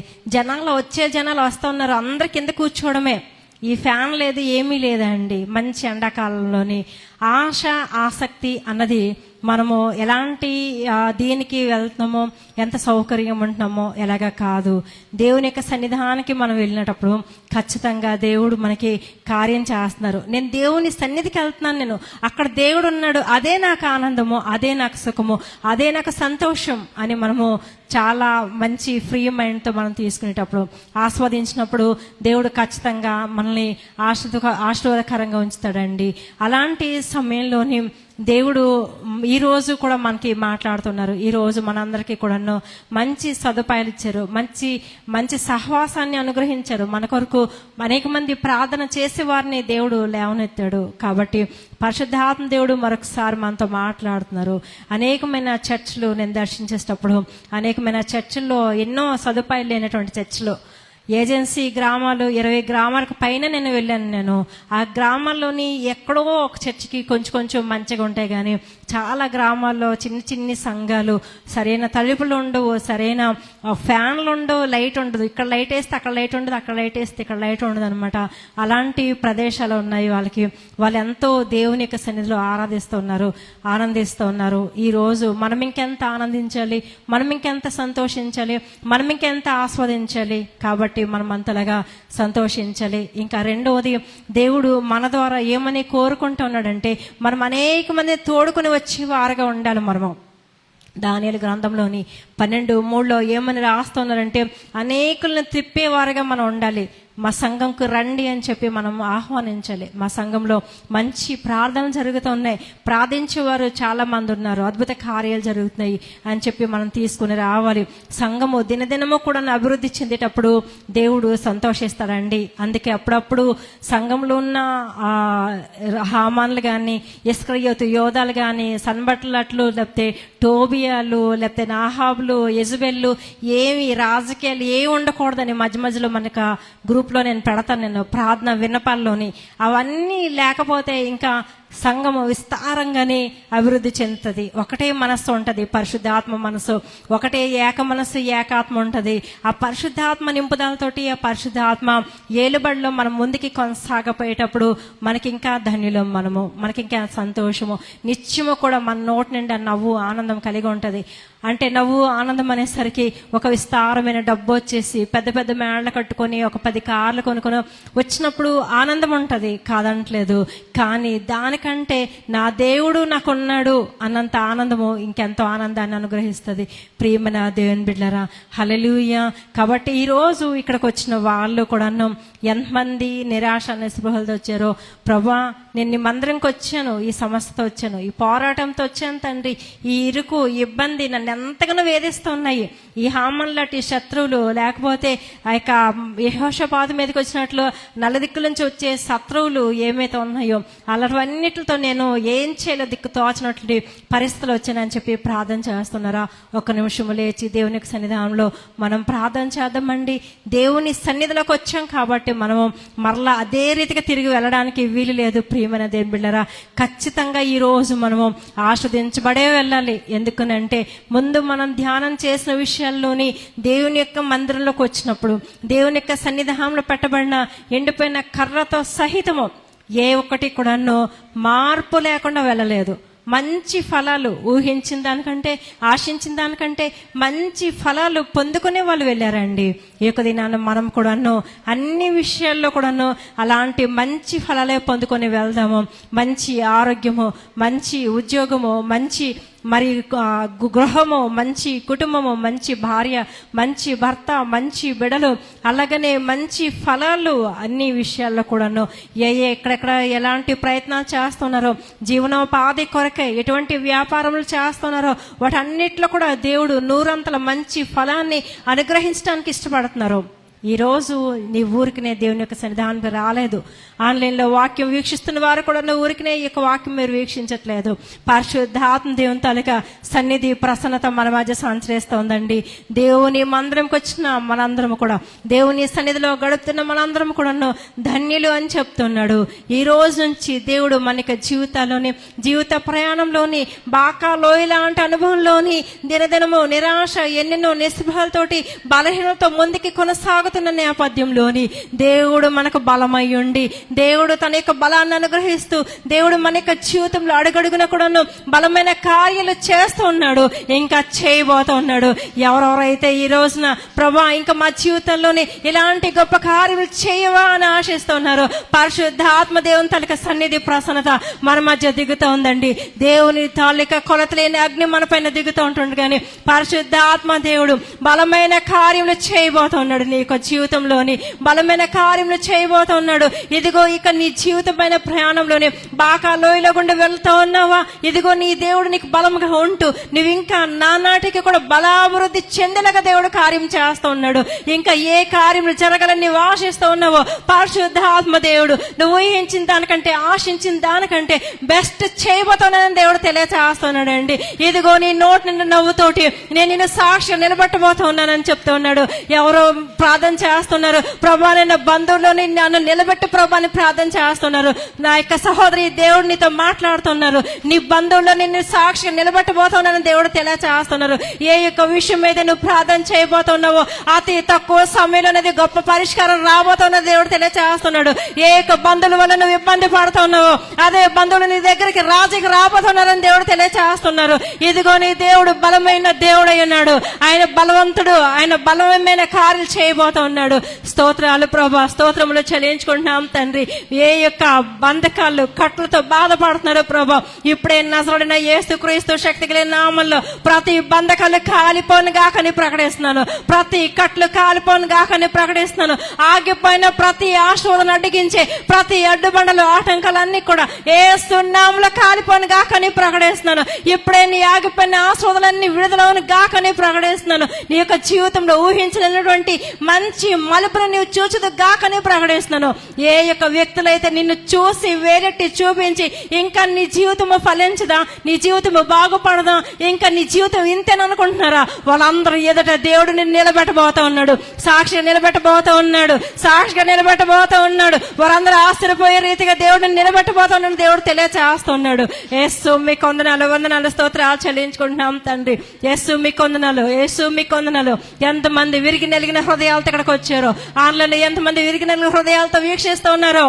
[SPEAKER 1] వచ్చే జనాలు వస్తూ ఉన్నారు. అందరి కింద కూర్చోవడమే. ఈ ఫ్యాన్ లేదు, ఏమీ లేదండి. మంచి ఎండాకాలంలోని ఆశ, ఆసక్తి అన్నది మనము ఎలాంటి దీనికి వెళ్తున్నామో, ఎంత సౌకర్యం ఉంటున్నామో ఎలాగా కాదు. దేవుని యొక్క సన్నిధానానికి మనం వెళ్ళినప్పుడు ఖచ్చితంగా దేవుడు మనకి కార్యం చేస్తున్నారు. నేను దేవుని సన్నిధికి వెళ్తున్నాను, నేను అక్కడ దేవుడు ఉన్నాడు, అదే నాకు ఆనందము, అదే నాకు సుఖము, అదే నాకు సంతోషం అని మనము చాలా మంచి ఫ్రీ మైండ్తో మనం తీసుకునేటప్పుడు, ఆస్వాదించినప్పుడు దేవుడు ఖచ్చితంగా మనల్ని ఆశీర్వాదకరంగా ఉంచుతాడండి. అలాంటి సమయంలోని దేవుడు ఈరోజు కూడా మనకి మాట్లాడుతున్నారు. ఈరోజు మనందరికీ కూడా మంచి సదుపాయాలు ఇచ్చారు, మంచి సహవాసాన్ని అనుగ్రహించారు. మన కొరకు అనేక మంది ప్రార్థన చేసే వారిని దేవుడు లేవనెత్తాడు. కాబట్టి పరిశుద్ధాత్మ దేవుడు మరొకసారి మనతో మాట్లాడుతున్నారు. అనేకమైన చర్చిలు నేను దర్శించేటప్పుడు, అనేకమైన చర్చిల్లో ఎన్నో సదుపాయాలు లేనటువంటి చర్చిలు, ఏజెన్సీ గ్రామాలు 20 గ్రామాలకు పైన నేను వెళ్ళాను. నేను ఆ గ్రామాల్లోని ఎక్కడో ఒక చర్చికి కొంచెం మంచిగా ఉంటాయి, కానీ చాలా గ్రామాల్లో చిన్ని సంఘాలు, సరైన తలుపులు ఉండవు, సరైన ఫ్యాన్లు ఉండవు, లైట్ ఉండదు. ఇక్కడ లైట్ వేస్తే అక్కడ లైట్ ఉండదు, అక్కడ లైట్ వేస్తే ఇక్కడ లైట్ ఉండదు అనమాట. అలాంటి ప్రదేశాలు ఉన్నాయి వాళ్ళకి. వాళ్ళు ఎంతో దేవుని యొక్క సన్నిధిలో ఆనందిస్తూ ఉన్నారు. ఈరోజు మనం ఇంకెంత ఆనందించాలి, మనం ఇంకెంత సంతోషించాలి, మనం ఇంకెంత ఆస్వాదించాలి. కాబట్టి మనం అంతలాగా సంతోషించాలి. ఇంకా రెండవది, దేవుడు మన ద్వారా ఏమని కోరుకుంటూ ఉన్నాడంటే, మనం అనేక మంది తోడుకుని వచ్చి వారుగా ఉండాలి. మనము దానియేలు గ్రంథంలోని 12:3 ఏమని రాస్తున్నారంటే, అనేకులను తిప్పేవారుగా మనం ఉండాలి. మా సంఘంకు రండి అని చెప్పి మనం ఆహ్వానించాలి. మా సంఘంలో మంచి ప్రార్థనలు జరుగుతున్నాయి, ప్రార్థించేవారు చాలా మంది ఉన్నారు, అద్భుత కార్యాలు జరుగుతున్నాయి అని చెప్పి మనం తీసుకుని రావాలి. సంఘము దినదినము కూడా అభివృద్ధి చెందేటప్పుడు దేవుడు సంతోషిస్తాడండి. అందుకే అప్పుడప్పుడు సంఘంలో ఉన్న హామాన్లు కానీ, ఇస్కరియోతు యోధాలు కానీ, సన్బట్లట్లు, లేకపోతే టోబియాలు, లేకపోతే నాహాబులు, యెజబెల్లు, ఏమి రాజకీయాలు ఏమి ఉండకూడదని మధ్యలో మనకు గ్రూప్లో నేను పెడతాను. నేను ప్రార్థన విన్నపాల్లోని అవన్నీ లేకపోతే ఇంకా సంఘము విస్తారంగానే అభివృద్ధి చెందుతుంది. ఒకటే మనస్సు ఉంటుంది, పరిశుద్ధాత్మ మనసు. ఒకటే ఏక మనస్సు, ఏకాత్మ ఉంటుంది. ఆ పరిశుద్ధాత్మ నింపుదలతోటి, ఆ పరిశుద్ధాత్మ ఏలుబడిలో మనం ముందుకి కొనసాగపోయేటప్పుడు మనకి ఇంకా ధన్యులం, మనకి ఇంకా సంతోషము, నిత్యము కూడా మన నోటి నిండా నవ్వు, ఆనందం కలిగి ఉంటుంది. అంటే నవ్వు, ఆనందం అనేసరికి ఒక విస్తారమైన డబ్బు వచ్చేసి పెద్ద మేళ్ళ కట్టుకొని ఒక 10 కార్లు కొనుక్కొని వచ్చినప్పుడు ఆనందం ఉంటుంది, కాదంటలేదు. కానీ దానికంటే నా దేవుడు నాకున్నాడు అన్నంత ఆనందము ఇంకెంతో ఆనందాన్ని అనుగ్రహిస్తుంది. ప్రియమైన దేవుని బిడ్డలారా, హల్లెలూయా. కాబట్టి ఈరోజు ఇక్కడికి వచ్చిన వాళ్ళు కూడా ఎంతమంది నిరాశ నిస్పృహలతో వచ్చారో, ప్రభా నేను నీ మందిరంకి వచ్చాను, ఈ సమస్యతో వచ్చాను, ఈ పోరాటంతో వచ్చాను తండ్రి, ఈ ఇరుకు, ఇబ్బంది నన్ను ఎంతగానో వేధిస్తున్నాయి. ఈ హామన్ లాంటి శత్రువులు, లేకపోతే ఆ యొక్క యెహోషాపాతు మీదకి వచ్చినట్లు నలుదిక్కుల నుంచి వచ్చే శత్రువులు ఏమైతే ఉన్నాయో అలాంటివన్నీ వీటన్నిటితో నేను ఏం చేయలేదు, దిక్కు తోచినట్లు పరిస్థితులు వచ్చానని చెప్పి ప్రార్థన చేస్తున్నారా? ఒక నిమిషం లేచి దేవుని యొక్క సన్నిధానంలో మనం ప్రార్థన చేద్దామండి. దేవుని సన్నిధిలోకి వచ్చాం కాబట్టి మనము మరలా అదే రీతిగా తిరిగి వెళ్ళడానికి వీలు లేదు. ప్రియమైన దేవుని బిడ్డలారా, ఖచ్చితంగా ఈ రోజు మనము ఆస్వాదించబడే వెళ్ళాలి. ఎందుకనంటే ముందు మనం ధ్యానం చేసిన విషయాల్లోని దేవుని యొక్క మందిరంలోకి వచ్చినప్పుడు దేవుని యొక్క సన్నిధానంలో పెట్టబడిన ఎండిపోయిన కర్రతో సహితము ఏ ఒక్కటి కూడాను మార్పు లేకుండా వెళ్ళలేదు. మంచి ఫలాలు ఊహించిన దానికంటే, ఆశించిన దానికంటే మంచి ఫలాలు పొందుకునే వాళ్ళు వెళ్ళారండి. ఈ యొక్క దినాన్ని మనం కూడాను అన్ని విషయాల్లో కూడాను అలాంటి మంచి ఫలాలే పొందుకొని వెళ్దాము. మంచి ఆరోగ్యము, మంచి ఉద్యోగము, మంచి గృహము, మంచి కుటుంబము, మంచి భార్య, మంచి భర్త, మంచి బిడలు, అలాగనే మంచి ఫలాలు అన్ని విషయాల్లో కూడాను ఎక్కడెక్కడ ఎలాంటి ప్రయత్నాలు చేస్తున్నారో, జీవనోపాధి కొరకై ఎటువంటి వ్యాపారములు చేస్తున్నారో వాటన్నిటిలో కూడా దేవుడు నూరంతల మంచి ఫలాన్ని అనుగ్రహించడానికి ఇష్టపడుతున్నారు. ఈరోజు నీ ఊరికినే దేవుని యొక్క సన్నిధానానికి రాలేదు. ఆన్లైన్లో వాక్యం వీక్షిస్తున్న వారు కూడా ఊరికినే ఈ యొక్క వాక్యం మీరు వీక్షించట్లేదు. పరిశుద్ధాత్మ దేవుని తాలూకా సన్నిధి ప్రసన్నత మన మధ్య సంచరిస్తోందండి. దేవుని మందిరంకి వచ్చిన మనందరం కూడా, దేవుని సన్నిధిలో గడుపుతున్న మనందరం కూడా ధన్యులు అని చెప్తున్నాడు. ఈ రోజు నుంచి దేవుడు మనకి జీవిత ప్రయాణంలోని బాకా లోయ లాంటి అనుభవంలోని దినదినము నిరాశ, ఎన్నెన్నో నిస్పృహలతోటి బలహీనతో ముందుకి కొనసాగుతున్న నేపథ్యంలోని దేవుడు మనకు బలమయ్యుండి, దేవుడు తన యొక్క బలాన్ని అనుగ్రహిస్తూ, దేవుడు మన యొక్క జీవితంలో అడుగడుగున కూడాను బలమైన కార్యాలు చేస్తూ ఉన్నాడు, ఇంకా చేయబోతూ ఉన్నాడు. ఎవరెవరైతే ఈ రోజున ప్రభా ఇంకా మా జీవితంలోని ఇలాంటి గొప్ప కార్యాలు చేయవా అని ఆశిస్తూ ఉన్నారు, పరిశుద్ధాత్మ దేవుని తాలూకా సన్నిధి ప్రసన్నత మన మధ్య దిగుతూ ఉందండి. దేవుని తాలూకా కొలత లేని అగ్ని మన పైన దిగుతూ ఉంటుంది. కానీ పరిశుద్ధాత్మ దేవుడు బలమైన కార్యములు చేయబోతూ ఉన్నాడు. నీ యొక్క జీవితంలోని బలమైన కార్యములు చేయబోతూ ఉన్నాడు. ఇదిగో ఇక నీ జీవితమైన ప్రయాణంలోనే బాకా లోయలో గుండా వెళ్తూ ఉన్నావా? ఇదిగో నీ దేవుడు నీకు బలంగా ఉంటూ నువ్వు ఇంకా నానాటికి కూడా బలాభివృద్ధి చెందినగా దేవుడు కార్యం చేస్తూ ఉన్నాడు. ఇంకా ఏ కార్యములు జరగాలని నువ్వు ఆశిస్తూ ఉన్నావో పరిశుద్ధాత్మ దేవుడు నువ్వు ఊహించిన దానికంటే, ఆశించిన దానికంటే బెస్ట్ చేయబోతున్నానని దేవుడు తెలియచేస్తున్నాడు అండి. ఇదిగో నీ నోటి నిండా నవ్వుతోటి నేను నిన్ను సాక్షి నిలబెట్టబోతూ ఉన్నానని చెప్తూ ఉన్నాడు. ఎవరో ప్రార్థన చేస్తున్నారు, ప్రభా నిన్న బంధువులోని నన్ను నిలబెట్టి ప్రభా అని ప్రార్థన చేస్తున్నారు. నా యొక్క సహోదరి, దేవుడు నీతో మాట్లాడుతున్నారు. నీ బంధువుల్లో నిన్ను సాక్షిగా నిలబెట్టబోతున్నానని దేవుడు తెలియచేస్తున్నారు. ఏ యొక్క విషయం మీద నువ్వు ప్రార్థన చేయబోతున్నావో అతి తక్కువ సమయంలో అనేది గొప్ప పరిష్కారం రాబోతున్నది దేవుడు తెలియచేస్తున్నాడు. ఏ యొక్క బంధువుల వల్ల నువ్వు ఇబ్బంది పడుతున్నావో అదే బంధువులు నీ దగ్గరికి రాజుకి రాబోతున్నారని దేవుడు తెలియచేస్తున్నారు. ఇదిగో నీ దేవుడు బలమైన దేవుడై ఉన్నాడు. ఆయన బలవంతుడు, ఆయన బలమైన కార్యాలు చేయబోతూ ఉన్నాడు. స్తోత్రాలు ప్రభా, స్తోత్రములు చెల్లించుకుంటున్నాం తండ్రి. ఏ యొక్క బంధకాలు కట్లతో బాధపడుతున్నారో ప్రభా, ఇప్పుడే నజరుడైన యేసుక్రీస్తు శక్తి కలిగిన నామములో ప్రతి బంధకాలు కాలిపోను గాకని ప్రకటిస్తున్నాను. ప్రతి కట్లు కాలిపోను గాకని ప్రకటిస్తున్నాను. ఆగిపోయిన ప్రతి ఆశోధన అడ్డగించే ప్రతి అడ్డుబండలు, ఆటంకాలన్నీ కూడా యేసు నామములో కాలిపోను గాకని ప్రకటిస్తున్నాను. ఇప్పుడే నీ ఆగిపోయిన ఆశోధనలన్నీ విడుదలవును గాకని ప్రకటిస్తున్నాను. నీ యొక్క జీవితంలో ఊహించినటువంటి మంచి మలుపును నీవు చూచుదు గాకని ప్రకటిస్తున్నాను. ఏ యొక్క వ్యక్తులైతే నిన్ను చూసి వేరెట్టి చూపించి ఇంకా నీ జీవితము ఫలించదా, నీ జీవితము బాగుపడదా, ఇంకా నీ జీవితం ఇంతేననుకుంటున్నారా, వాళ్ళందరూ ఎదుట దేవుడు నిన్ను నిలబెట్టబోతా ఉన్నాడు. సాక్షిగా నిలబెట్టబోతా ఉన్నాడు. సాక్షిగా నిలబెట్టబోతా ఉన్నాడు. వారందరూ ఆశ్చర్యపోయే రీతిగా దేవుడిని నిలబెట్టబోతా ఉన్నాడు. దేవుడు తెలియచేస్తున్నాడు. యేసు మీకు వందనాలు స్తోత్రాలు చెల్లించుకుంటున్నాం తండ్రి. యేసు మీకు వందనాలు. ఎంతమంది విరిగి నలిగిన హృదయాలతో ఇక్కడికి వచ్చారో, ఆన్లైన్లో ఎంతమంది విరిగి నలిగిన హృదయాలతో వీక్షిస్తూ ఉన్నారో,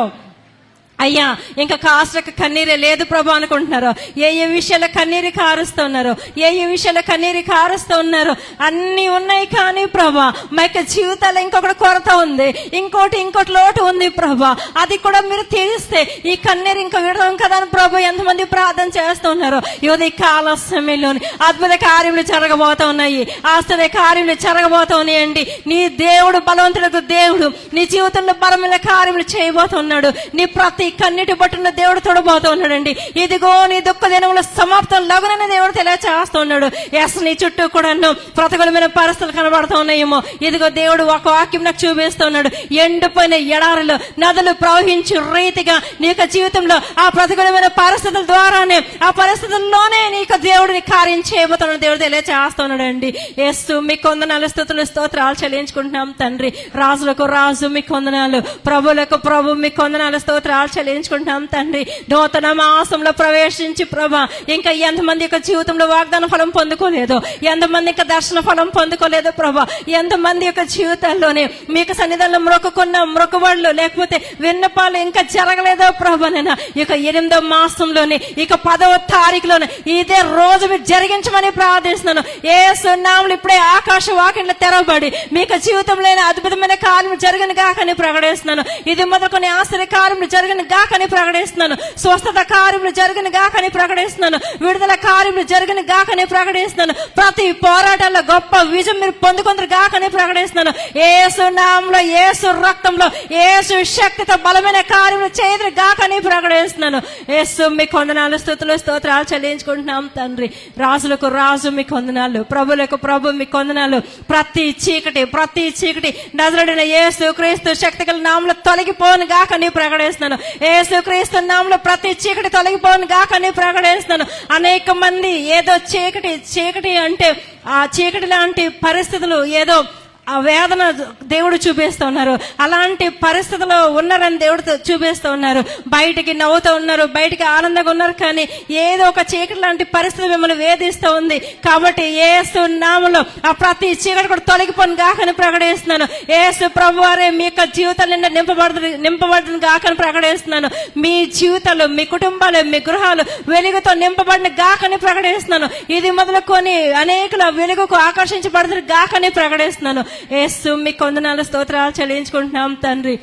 [SPEAKER 1] అయ్యా ఇంకా కాస్త కన్నీరే లేదు ప్రభా అనుకుంటున్నారు. ఏ విషయాల కన్నీరు కారుస్తున్నారు, ఏ విషయాల కన్నీరు కారుస్తున్నారు అన్ని ఉన్నాయి. కానీ ప్రభా మా యొక్క జీవితాల్లో ఇంకొకటి కొరత ఉంది, ఇంకోటి లోటు ఉంది ప్రభా. అది కూడా మీరు తీరిస్తే ఈ కన్నీరు ఇంకా విడదాం కదా అని ప్రభా ఎంతమంది ప్రార్థన చేస్తున్నారు. ఈ కాల సమయంలోని అద్భుత కార్యములు జరగబోతా ఉన్నాయి, ఆశ్చర్య కార్యములు జరగబోతా ఉన్నాయండి. నీ దేవుడు బలవంతులకు దేవుడు, నీ జీవితంలో బలమైన కార్యములు చేయబోతున్నాడు. నీ ప్రతి కన్నీటి బట్టున దేవుడు తొడబోతూ ఉన్నాడండి. ఇదిగో నీ దుఃఖ దినముల సమాప్తం లగునని దేవుడు తెలియచేస్తూ ఉన్నాడు. ఎస్, నీ చుట్టూ కూడా ప్రతికూలమైన పరిస్థితులు కనబడుతూ ఉన్నాయేమో. ఇదిగో దేవుడు ఒక వాక్యం నాకు చూపిస్తూ ఉన్నాడు. ఎండిపోయిన ఎడారిలో నదులు ప్రవహించే రీతిగా నీ యొక్క జీవితంలో ఆ ప్రతికూలమైన పరిస్థితుల ద్వారానే, ఆ పరిస్థితుల్లోనే నీకు దేవుడిని కార్యం చేయబోతున్న దేవుడు తెలియచేస్తున్నాడు అండి. యేసు మీకు వందనాలు, స్తుతులు, స్తోత్రాలు చెల్లించుకుంటున్నాం తండ్రి. రాజులకు రాజు మీకు వందనాలు, ప్రభులకు ప్రభు మీకు వందనాలు, స్తోత్రాలు చెల్లించుకుంటున్నాం తండ్రి. నూతన మాసంలో ప్రవేశించి ప్రభా, ఇంకా ఎంతమంది యొక్క జీవితంలో వాగ్దాన ఫలం పొందుకోలేదు, ఎంతమంది యొక్క దర్శన ఫలం పొందుకోలేదు ప్రభా, ఎంతమంది యొక్క జీవితాల్లోనే మీకు సన్నిధానంలో మొక్కుకున్న మొక్కుబడులు లేకపోతే విన్నపాలు ఇంకా జరగలేదో ప్రభా, నేను ఇక 8వ మాసంలోనే ఇక 10వ తారీఖులోనే ఇదే రోజు మీరు జరిగించమని ప్రార్థిస్తున్నాను. యేసు నామములో ఇప్పుడే ఆకాశ వాకిళ్ళు తెరవబడి మీకు జీవితంలో అద్భుతమైన కార్యము జరిగిన గాకని ప్రకటిస్తున్నాను. ఇది మొదలుకొని ఆశ్చర్య కార్యములు జరిగిన గాకని ప్రకటిస్తున్నాను. స్వస్థత కార్యములు జరిగిన గాకని ప్రకటిస్తున్నాను. విడుదల కార్యములు జరిగిన గాకని ప్రకటిస్తున్నాను. ప్రతి పోరాటాల్లో గొప్ప విజయం మీరు పొందుకుందరు గాకని ప్రకటిస్తున్నాను. యేసు నామములో, యేసు రక్తంలో, యేసు శక్తితో బలమైన కార్యములు చేయదు గాకని ప్రకటిస్తున్నాను. యేసు మీకు వందనాలు, స్తుతులు, స్తోత్రాలు చెల్లించుకుంటున్నాం తండ్రి. రాజులకు రాజు మీకు వందనాలు, ప్రభులకు ప్రభు మీకు వందనాలు. ప్రతి చీకటి నజరుడైన యేసు క్రీస్తు శక్తిగల నామములో తొలగిపోను గాకని ప్రకటిస్తున్నాను. యేసు క్రీస్తు నామములో ప్రతి చీకటి తొలగిపోను గాకని ప్రకటిస్తున్నాను. అనేక మంది ఏదో చీకటి అంటే ఆ చీకటి లాంటి పరిస్థితులు, ఏదో ఆ వేదన దేవుడు చూపిస్తూ ఉన్నారు. అలాంటి పరిస్థితుల్లో ఉన్నారని దేవుడు చూపిస్తూ ఉన్నారు. బయటికి నవ్వుతూ ఉన్నారు, బయటికి ఆనందంగా ఉన్నారు, కానీ ఏదో ఒక చీకటి లాంటి పరిస్థితి మిమ్మల్ని వేధిస్తూ ఉంది. కాబట్టి యేసు నామములో ఆ ప్రతి చీకటి కూడా తొలగిపోను గాకని ప్రకటిస్తున్నాను. యేసు ప్రభువారే మీ యొక్క జీవితాలు నింపబడుతుంది గాకని ప్రకటిస్తున్నాను. మీ జీవితాలు, మీ కుటుంబాలు, మీ గృహాలు వెలుగుతో నింపబడిన గాకని ప్రకటిస్తున్నాను. ఇది మొదలుకొని అనేకుల వెలుగుకు ఆకర్షించబడుతుంది గాకని ప్రకటిస్తున్నాను. యేసు మీకు వందనాలు, స్తోత్రాలు చెల్లించుకుంటున్నాం తండ్రి.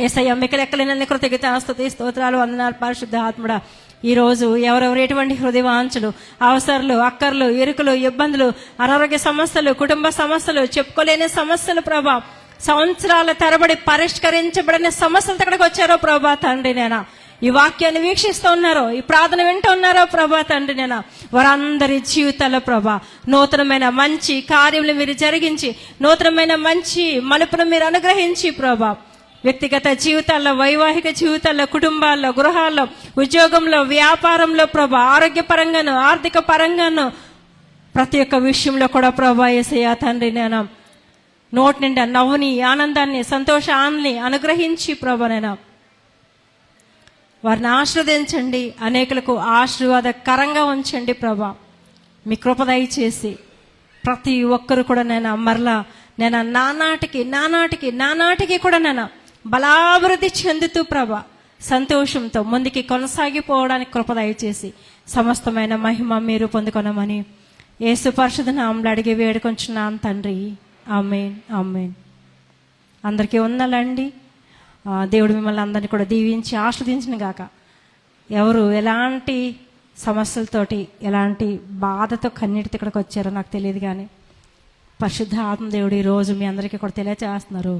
[SPEAKER 1] యేసయ్య మీకు లెక్కలేనన్ని కృతజ్ఞత స్తుతి స్తోత్రాలు వందనాలు. పరిశుద్ధ ఆత్ముడా, ఈ రోజు ఎవరెవరు ఎటువంటి హృదయ వాంఛలు, అవసరాలు, అక్కర్లు, ఇరుకులు, ఇబ్బందులు, అనారోగ్య సమస్యలు, కుటుంబ సమస్యలు, చెప్పుకోలేని సమస్యలు ప్రభా, సంవత్సరాల తరబడి పరిష్కరించబడిన సమస్యలతో ఇక్కడికి వచ్చారో ప్రభా తండ్రి, నేనా ఈ వాక్యాన్ని వీక్షిస్తూ ఉన్నారో, ఈ ప్రార్థన వింటూ ఉన్నారో ప్రభా తండ్రి, నేను వారందరి జీవితాల్లో ప్రభా నూతనమైన మంచి కార్యములు మీరు జరిగించి, నూతనమైన మంచి మలుపును మీరు అనుగ్రహించి ప్రభా, వ్యక్తిగత జీవితాల్లో, వైవాహిక జీవితాల్లో, కుటుంబాల్లో, గృహాల్లో, ఉద్యోగంలో, వ్యాపారంలో ప్రభా, ఆరోగ్యపరంగాను, ఆర్థిక పరంగాను, ప్రతి ఒక్క విషయంలో కూడా ప్రభా యేసయ్య తండ్రి, నేను నోటి నిండా నవ్వుని, ఆనందాన్ని, సంతోషాన్ని అనుగ్రహించి ప్రభా, నేను వారిని ఆశీర్వదించండి, అనేకులకు ఆశీర్వాదకరంగా ఉంచండి ప్రభా. మీ కృప దయచేసి ప్రతి ఒక్కరు కూడా నేను మరలా నేను నానాటికి కూడా నేను బలాభివృద్ధి చెందుతూ ప్రభా సంతోషంతో ముందుకి కొనసాగిపోవడానికి కృప దయచేసి సమస్తమైన మహిమ మీరు పొందుకొనమని యేసు పరిశుద్ధ నామములో అడిగి వేడుకొంచున్నాను తండ్రి. ఆమేన్, ఆమేన్. అందరికీ వందనాలండి. దేవుడు మిమ్మల్ని అందరినీ కూడా దీవించి ఆశీర్వదించిన గాక. ఎవరు ఎలాంటి సమస్యలతోటి, ఎలాంటి బాధతో, కన్నీటితో ఇక్కడికి వచ్చారో నాకు తెలియదు, కానీ పరిశుద్ధ ఆత్మ దేవుడు ఈరోజు మీ అందరికీ కూడా తెలియజేస్తున్నారు.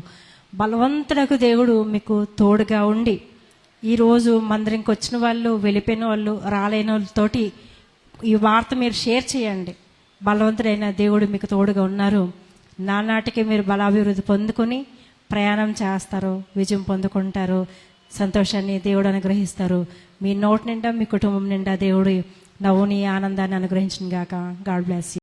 [SPEAKER 1] బలవంతుడకు దేవుడు మీకు తోడుగా ఉండి, ఈరోజు మందిరంకి వచ్చిన వాళ్ళు, వెళ్ళిపోయిన వాళ్ళు, రాలేని వాళ్ళతోటి ఈ వార్త మీరు షేర్ చేయండి. బలవంతుడైన దేవుడు మీకు తోడుగా ఉన్నారు. నానాటికి మీరు బలాభివృద్ధి పొందుకొని ప్రయాణం చేస్తారు, విజయం పొందుకుంటారు, సంతోషాన్ని దేవుడు అనుగ్రహిస్తారు. మీ నోటి నిండా, మీ కుటుంబం నిండా దేవుడు నవ్వుని, ఆనందాన్ని అనుగ్రహించిన గాక. God bless you.